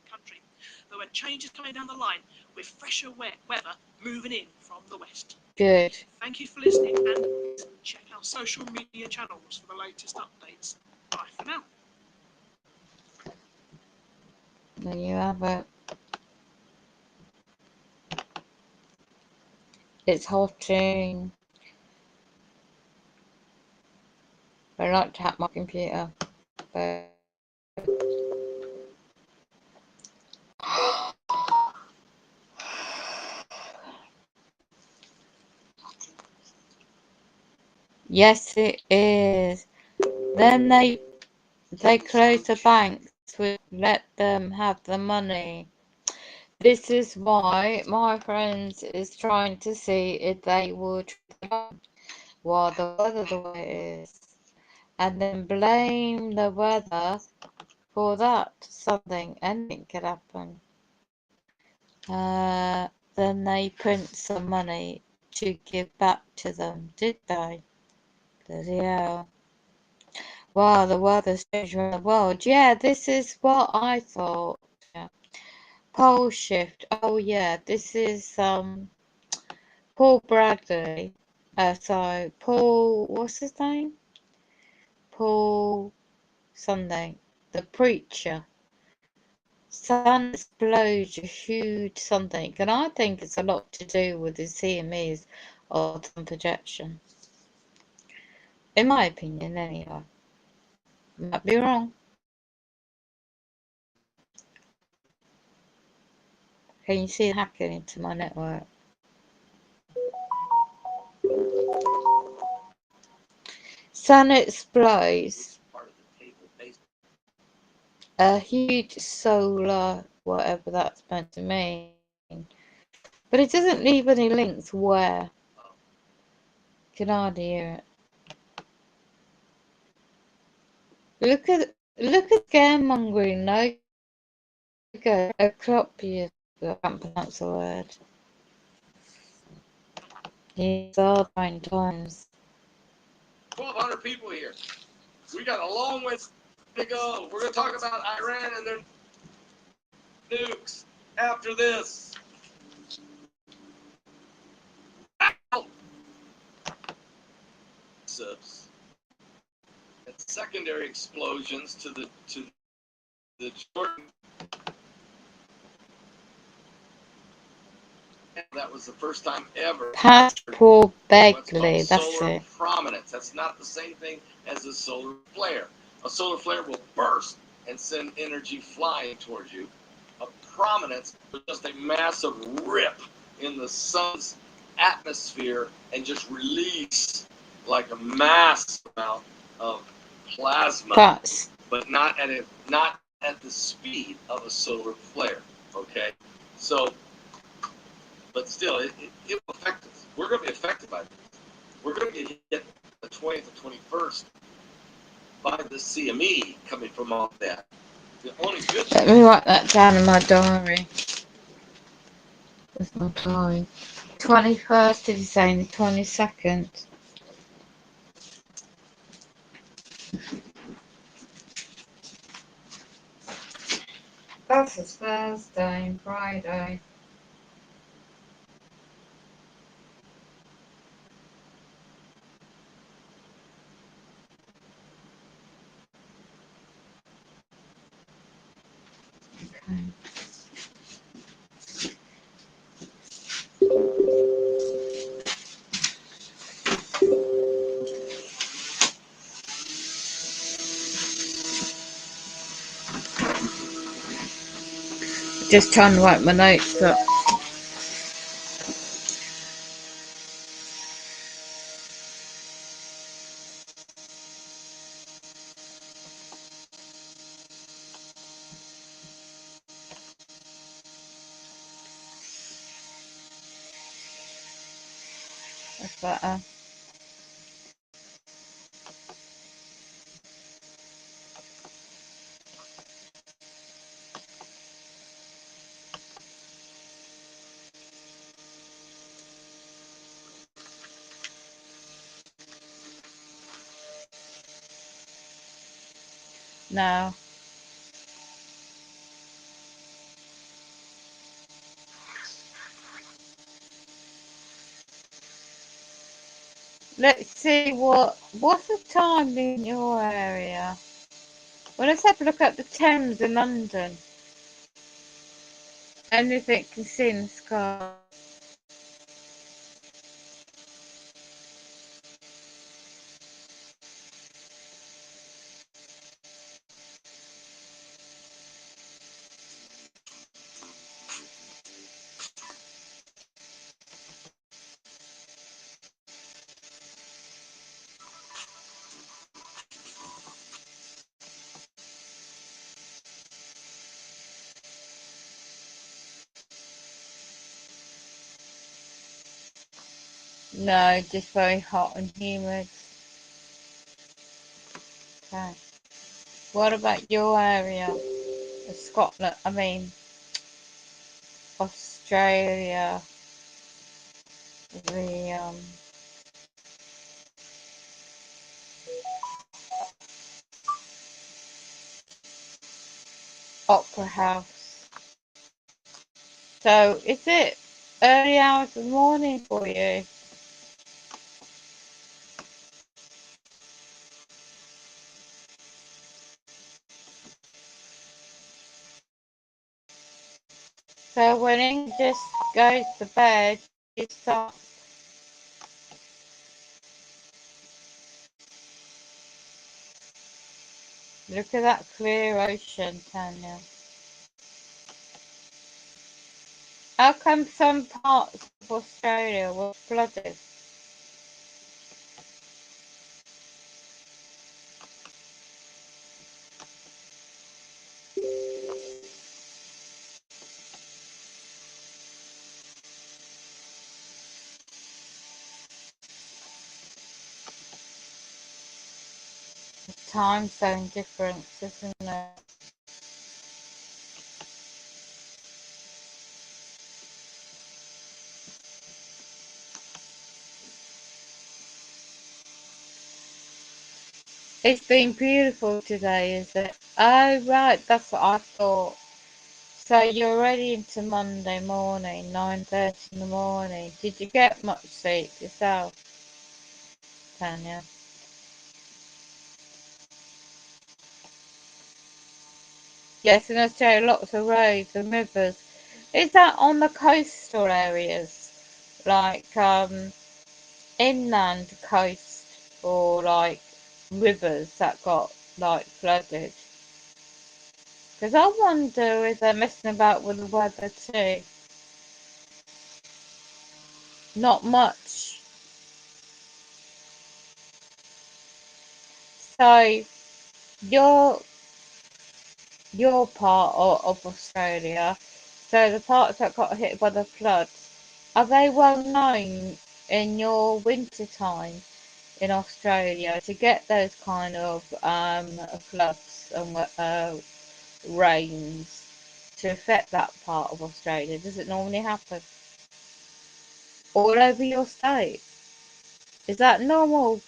the country. There were changes coming down the line, with fresher weather moving in from the west. Good. Thank you for listening, and check our social media channels for the latest updates. Bye for now. There you have it. It's hotting. I like to tap my computer, but yes, it is. Then they close the banks to let them have the money. This is why my friends is trying to see if they would while the weather the way it is, and then blame the weather for that. Anything could happen. Then they print some money to give back to them, did they? Bloody hell. Wow, the weather's changed around the world. Yeah, this is what I thought. Yeah. Pole shift. Oh yeah, this is Paul Bradley. So Paul, what's his name? Paul Sunday, the preacher. Sun explodes a huge something, and I think it's a lot to do with his CMEs or some projection. In my opinion, anyway. Might be wrong. Can you see it hacking into my network? Sun explodes a huge solar, whatever that's meant to mean. But it doesn't leave any links where. Can hardly hear it. Look at scaremongering, no go. Acropius, I can't pronounce the word. These are trying times. 1,200 people here. We got a long way to go. We're going to talk about Iran and their nukes after this. And secondary explosions to the Jordan. That was the first time ever. Paul Begley, that's solar it. prominence. That's not the same thing as a solar flare. A solar flare will burst and send energy flying towards you. A prominence is just a massive rip in the sun's atmosphere and just release like a mass amount of plasma, but not at the speed of a solar flare. Okay, so. But still, it will affect us. We're going to be affected by this. CME coming from all that. The only good Let thing me write that down in my diary. Where's my diary? 21st, did you say? The 22nd? That's a Thursday and Friday. Okay. Just trying to write my notes up. That's better. Now, let's see what's the time in your area. Well, let's have a look at the Thames in London. Anything can see in the sky. No, just very hot and humid. Okay. What about your area? Scotland, I mean, Australia, the Opera House. So, is it early hours of the morning for you? So, when Ing just goes to bed, you start. Look at that clear ocean, Tanya. How come some parts of Australia were flooded? Time zone difference, isn't it? It's been beautiful today, is it? Oh, right, that's what I thought. So you're ready into Monday morning, 9:30 in the morning. Did you get much sleep yourself, Tanya? Yes, in Australia, lots of roads and rivers. Is that on the coastal areas? Like, inland coast or like rivers that got like flooded? Because I wonder if they're messing about with the weather too. Not much. So your part of Australia, so the parts that got hit by the floods, are they well known in your winter time? in Australia to get those kind of floods and rains to affect that part of Australia? Does it normally happen all over your state? Is that normal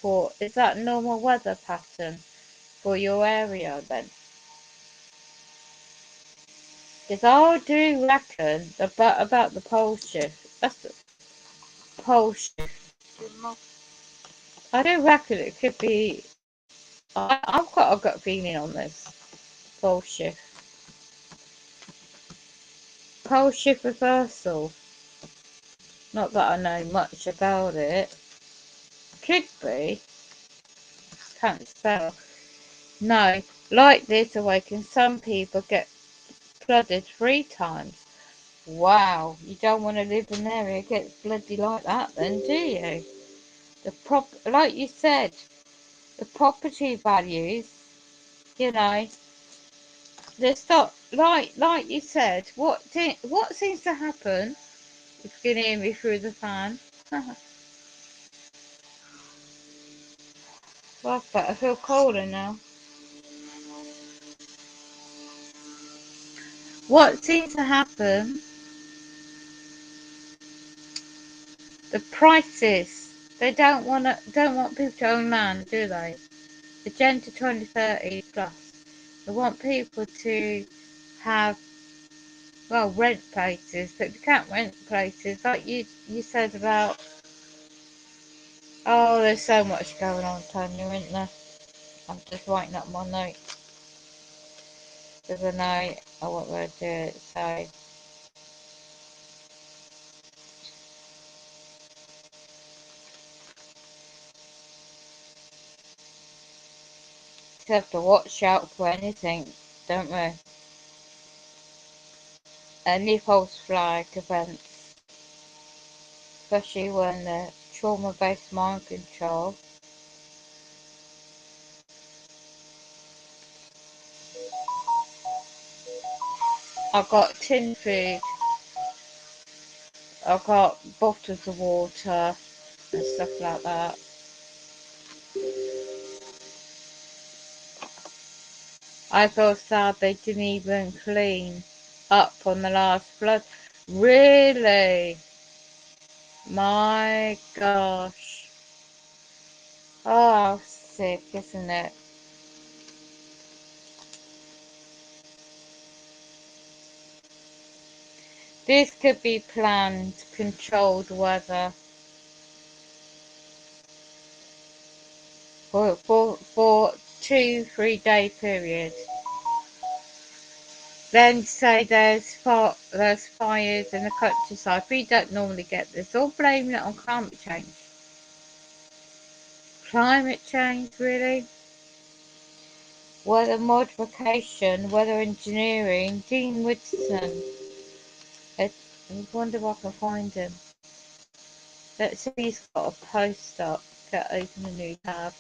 weather pattern for your area then? Because I do reckon about the pole shift. That's the pole shift. I do reckon it could be. I've got a gut feeling on this pole shift. Pole shift reversal. Not that I know much about it. Could be. Can't spell. No, like this awaken some people get flooded 3 times. Wow, you don't want to live in an area that gets bloody like that then, do you? Like you said, the property values, you know, they stop, like you said, what seems to happen, if you can hear me through the fan, well, I feel colder now. What seems to happen, the prices, they don't want people to own land, do they? Agenda 2030 plus. They want people to have, well, rent places, but you can't rent places like you said about. Oh, there's so much going on, Tanya, isn't there? I'm just writing up my notes because I know I want to do it. So, you have to watch out for anything, don't we? Any false flag events, especially when the trauma-based mind control. I've got tin food. I've got bottles of water and stuff like that. I feel sad they didn't even clean up on the last flood. Really? My gosh. Oh, sick, isn't it? This could be planned, controlled weather for 2-3 day period. Then say there's fires in the countryside. We don't normally get this. All blaming it on climate change. Climate change, really? Weather modification, weather engineering, Dean Woodson. I wonder if I can find him. Let's see if he's got a post up. Get open a new tab.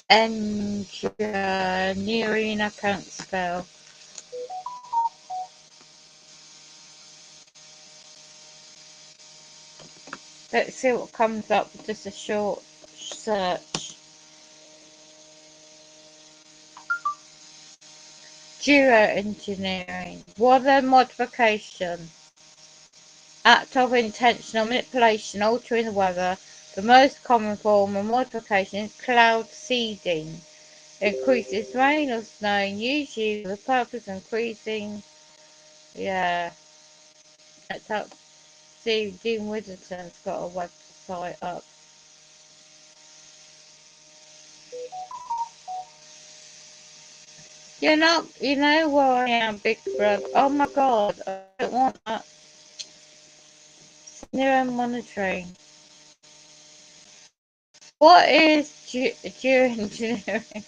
Engineering, I can't spell. Let's see what comes up with just a short search. Geoengineering, weather modification, act of intentional manipulation altering the weather. The most common form of modification is cloud seeding. It increases rain or snow, usually for the purpose of increasing. Yeah, let's up. See, Dean Witherson's got a website up. You know where I am, Big Brother. Oh my God, I don't want that. Neuromonitoring. What is geoengineering?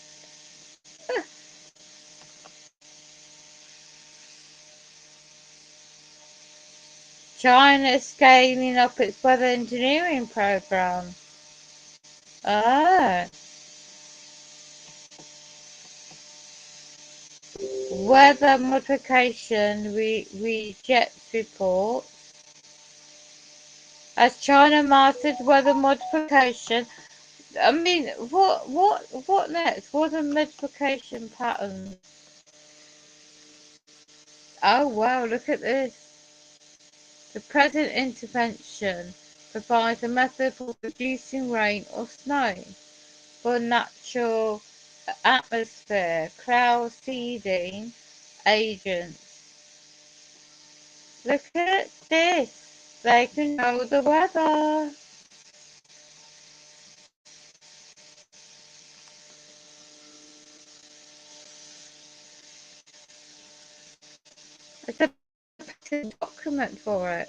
China is scaling up its weather engineering program. Ah. Weather modification rejects report. As China masters weather modification. I mean, what next? Weather modification patterns. Oh wow, look at this. The present intervention provides a method for producing rain or snow for natural atmosphere, cloud seeding agents. Look at this. They control the weather. It's a document for it.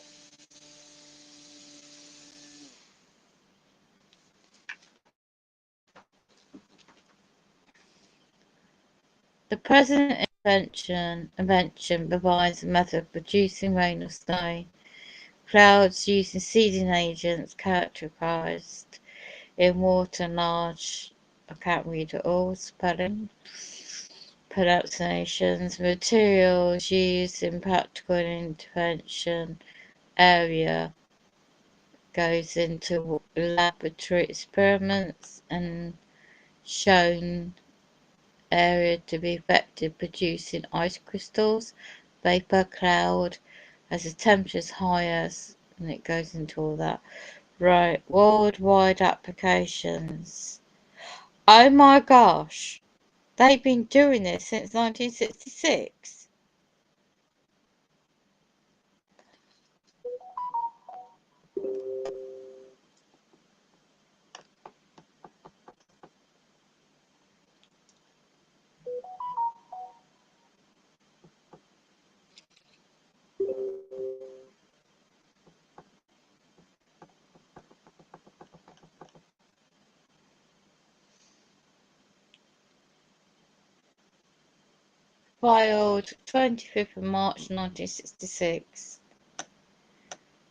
The present invention provides a method of producing rain or snow. Clouds using seeding agents characterized in water large. I can't read it all. Spelling. Pronunciations. Materials used in practical intervention area goes into laboratory experiments and shown area to be effective producing ice crystals, vapor, cloud, as the temperature is higher, and it goes into all that. Right, worldwide applications. Oh my gosh, they've been doing this since 1966. Filed 25th of March 1966.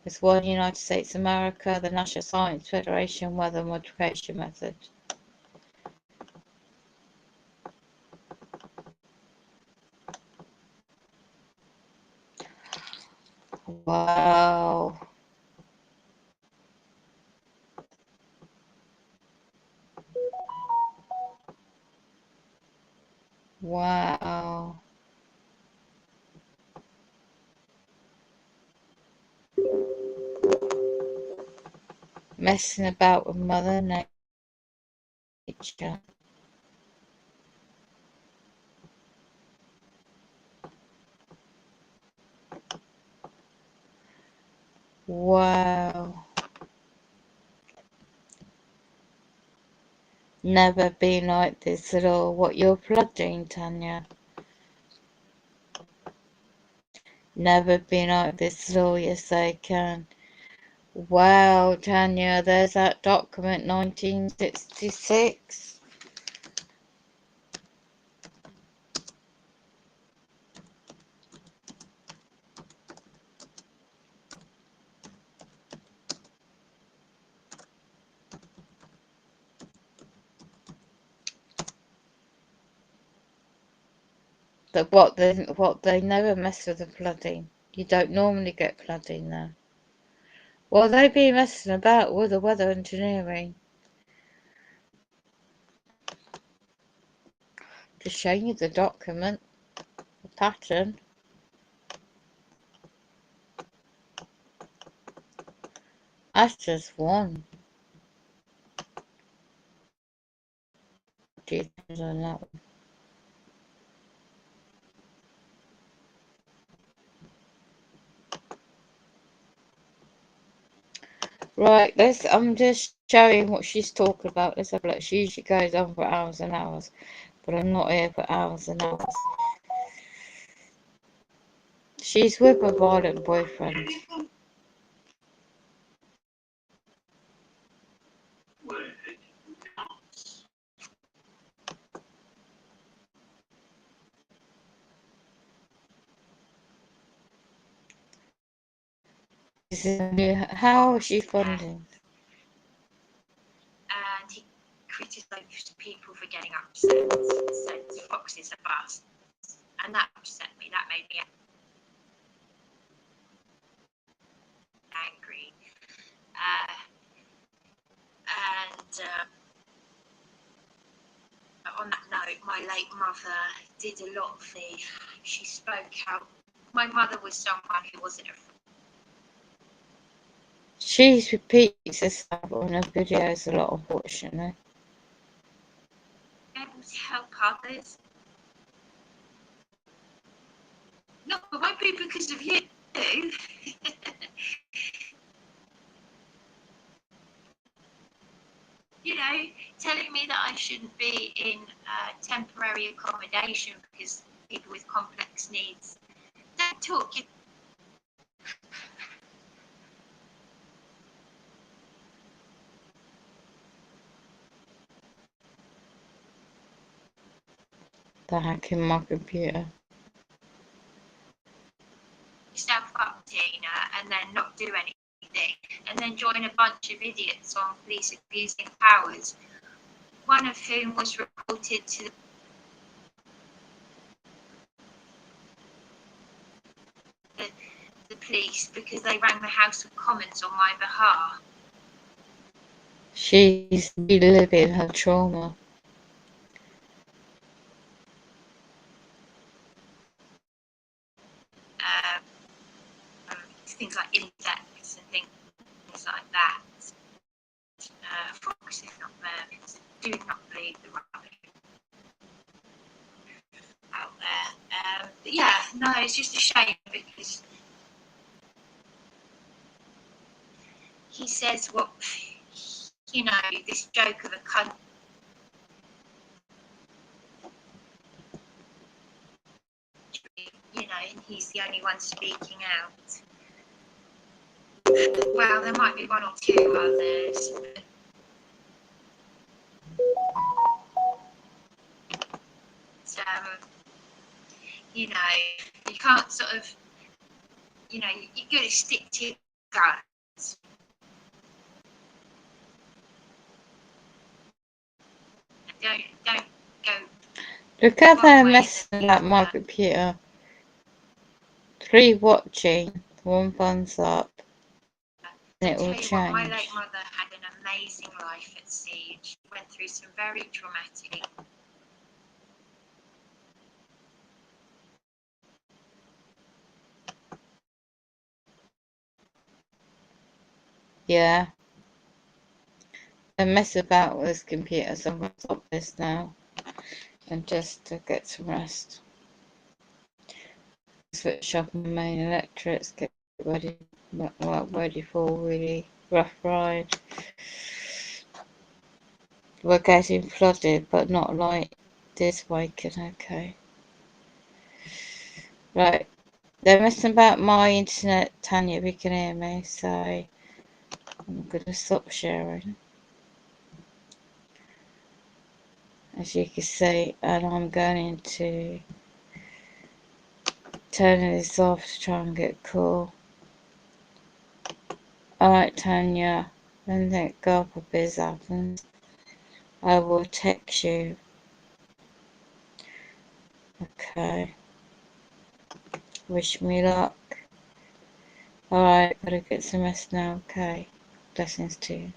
There's one United States of America, the National Science Federation Weather Modification Method. Wow. Wow. Messing about with Mother Nature. Wow. Never been like this at all. What you're flooding, Tanya? Never been like this at all. Yes, they can. Wow, Tanya, there's that document 1966. But what they never mess with the flooding. You don't normally get flooding there. Well, they be messing about with the weather engineering. Just showing you the document, the pattern. That's just one. Details on that one. Right, I'm just showing what she's talking about. Let's have a look. She usually goes on for hours and hours, but I'm not here for hours and hours. She's with a violent boyfriend. How is she funding? And he criticised people for getting upset, said foxes are bastards. And that mother did a lot of the, she spoke out. My mother was someone who wasn't afraid. She repeats herself on her videos a lot, unfortunately. Able to help others. No, it won't be because of you. You know, telling me that I shouldn't be in temporary accommodation because people with complex needs don't talk. They're hacking my computer. Yourself up, Tina, and then not do anything, and then join a bunch of idiots on police abusing powers, one of whom was reported to the police because they rang the House of Commons on my behalf. She's reliving her trauma. Things like insects and things like that. Fox, if not mermaids, do not believe the rubbish out there. But yeah, no, it's just a shame because he says what, you know, this joke of a country. You know, and he's the only one speaking out. Well, there might be one or two others. But, you know, you can't sort of, you know, you've got to stick to your guns. Don't go. Look at her messing up my computer. 3 watching, 1 thumbs up. And it will change. My late mother had an amazing life at sea. She went through some very traumatic. Yeah. I mess about with this computer, so I'm going to stop this now. And just to get some rest. Switch off my main electrics, get ready for a really rough ride. We're getting flooded, but not like this weekend, okay. Right, they're messing about my internet, Tanya, if you can hear me, so I'm going to stop sharing. As you can see, and I'm going to turn this off to try and get cool. Alright, Tanya, when that gulp of biz happens, I will text you. Okay. Wish me luck. Alright, gotta get some rest now, okay. Blessings to you.